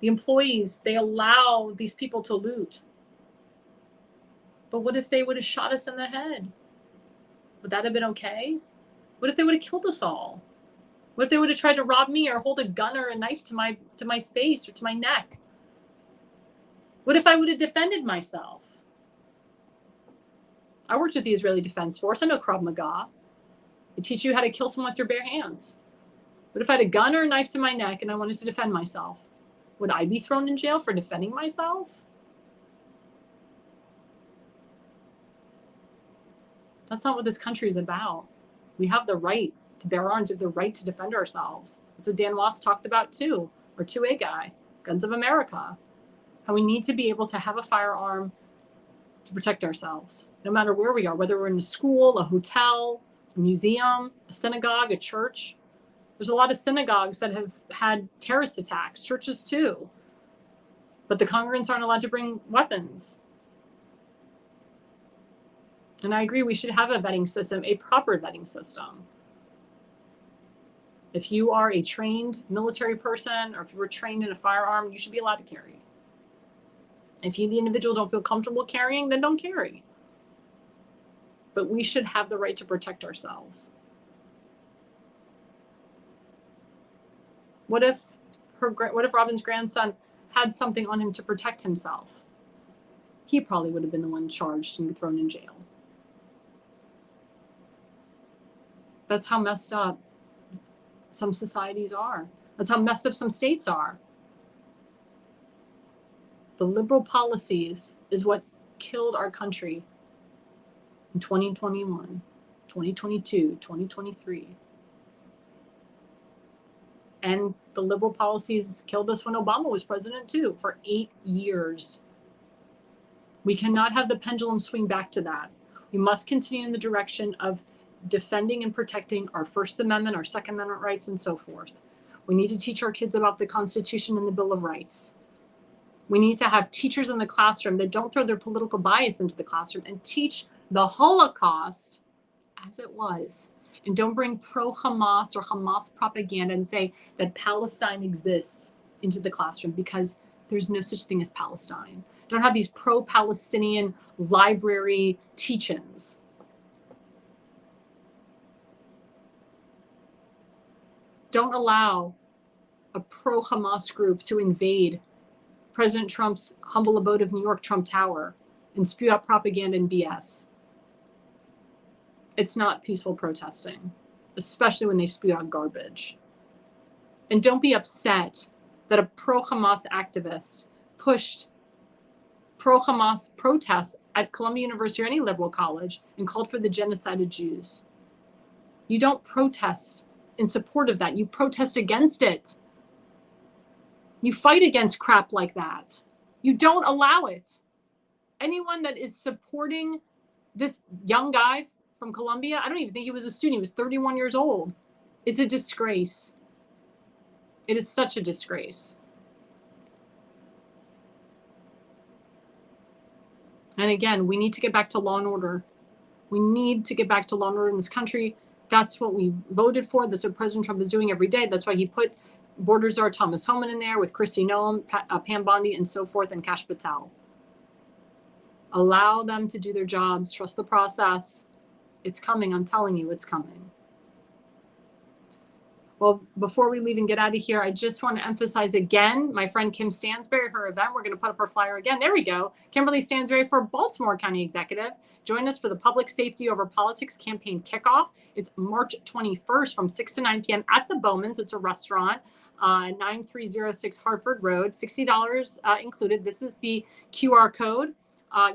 The employees, they allow these people to loot. But what if they would have shot us in the head? Would that have been okay? What if they would have killed us all? What if they would have tried to rob me or hold a gun or a knife to my face or to my neck? What if I would have defended myself? I worked with the Israeli Defense Force. I know Krav Maga. They teach you how to kill someone with your bare hands. What if I had a gun or a knife to my neck and I wanted to defend myself? Would I be thrown in jail for defending myself? That's not what this country is about. We have the right to bear arms, we have the right to defend ourselves. That's what Dan Wass talked about too, or 2A guy, Guns of America. How we need to be able to have a firearm to protect ourselves, no matter where we are, whether we're in a school, a hotel, a museum, a synagogue, a church. There's a lot of synagogues that have had terrorist attacks, churches too. But the congregants aren't allowed to bring weapons. And I agree, we should have a vetting system, a proper vetting system. If you are a trained military person, or if you were trained in a firearm, you should be allowed to carry. If you, the individual, don't feel comfortable carrying, then don't carry. But we should have the right to protect ourselves. What if Robin's grandson had something on him to protect himself? He probably would have been the one charged and thrown in jail. That's how messed up some societies are. That's how messed up some states are. The liberal policies is what killed our country in 2021, 2022, 2023. And the liberal policies killed us when Obama was president too, for 8 years. We cannot have the pendulum swing back to that. We must continue in the direction of defending and protecting our First Amendment, our Second Amendment rights, and so forth. We need to teach our kids about the Constitution and the Bill of Rights. We need to have teachers in the classroom that don't throw their political bias into the classroom and teach the Holocaust as it was. And don't bring pro-Hamas or Hamas propaganda and say that Palestine exists into the classroom, because there's no such thing as Palestine. Don't have these pro-Palestinian library teach-ins. Don't allow a pro-Hamas group to invade President Trump's humble abode of New York, Trump Tower, and spew out propaganda and BS. It's not peaceful protesting, especially when they spew out garbage. And don't be upset that a pro-Hamas activist pushed pro-Hamas protests at Columbia University or any liberal college and called for the genocide of Jews. You don't protest in support of that. You protest against it. You fight against crap like that. You don't allow it. Anyone that is supporting this young guy from Columbia, I don't even think he was a student, he was 31 years old. It's a disgrace. It is such a disgrace. And again, we need to get back to law and order. We need to get back to law and order in this country. That's what we voted for. That's what President Trump is doing every day. That's why he put border czar Thomas Homan in there with Kristi Noem, Pam Bondi, and so forth, and Kash Patel. Allow them to do their jobs. Trust the process. It's coming. I'm telling you, it's coming. Well, before we leave and get out of here, I just want to emphasize again, my friend Kim Stansberry, her event, we're going to put up her flyer again. There we go. Kimberly Stansberry for Baltimore County Executive. Join us for the Public Safety Over Politics campaign kickoff. It's March 21st from 6 to 9 p.m. at the Bowman's. It's a restaurant, 9306 Hartford Road, $60 included. This is the QR code.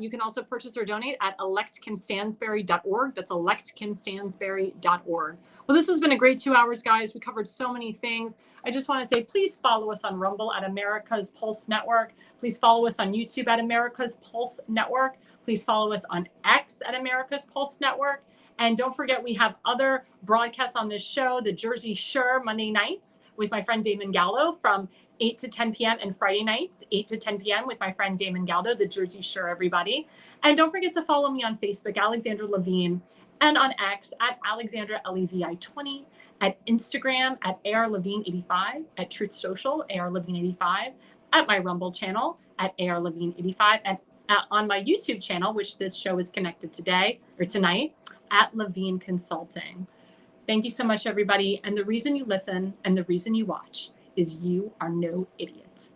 You can also purchase or donate at electkimstansberry.org. That's electkimstansberry.org. Well, this has been a great 2 hours, guys. We covered so many things. I just want to say, please follow us on Rumble at America's Pulse Network. Please follow us on YouTube at America's Pulse Network. Please follow us on X at America's Pulse Network. And don't forget, we have other broadcasts on this show, the Jersey Shore Monday nights with my friend Damon Gallo from 8 to 10 p.m. and Friday nights, 8 to 10 p.m. with my friend Damon Galdo, the Jersey Shore, everybody. And don't forget to follow me on Facebook, Alexandra Levine, and on X at Alexandra Levi20, at Instagram at ARLevine85, at Truth Social, ARLevine85, at my Rumble channel at ARLevine85, and on my YouTube channel, which this show is connected today or tonight, at Levine Consulting. Thank you so much, everybody. And the reason you listen and the reason you watch is you are no idiot.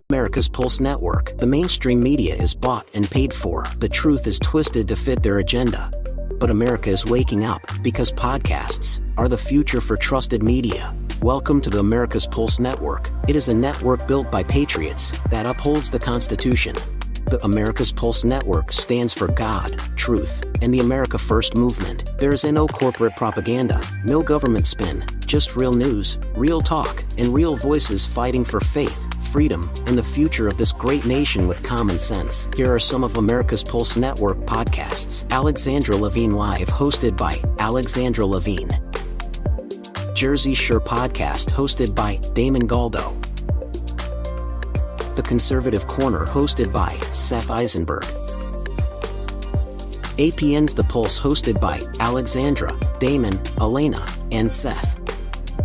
America's Pulse Network. The mainstream media is bought and paid for. The truth is twisted to fit their agenda. But America is waking up because podcasts are the future for trusted media. Welcome to the America's Pulse Network. It is a network built by patriots that upholds the Constitution. The America's Pulse Network stands for God, truth, and the America First movement. There is no corporate propaganda, no government spin, just real news, real talk, and real voices fighting for faith, freedom, and the future of this great nation with common sense. Here are some of America's Pulse Network podcasts. Alexandra Levine Live, hosted by Alexandra Levine. Jersey Shore Podcast, hosted by Damon Galdo. The Conservative Corner, hosted by Seth Eisenberg. APN's The Pulse, hosted by Alexandra, Damon, Elena, and Seth.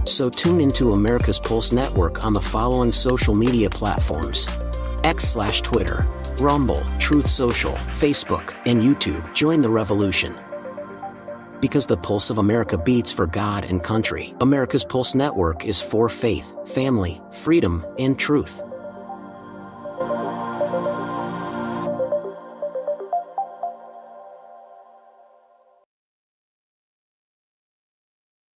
So tune into America's Pulse Network on the following social media platforms: X/Twitter, Rumble, Truth Social, Facebook, and YouTube. Join the revolution. Because the pulse of America beats for God and country. America's Pulse Network is for faith, family, freedom, and truth.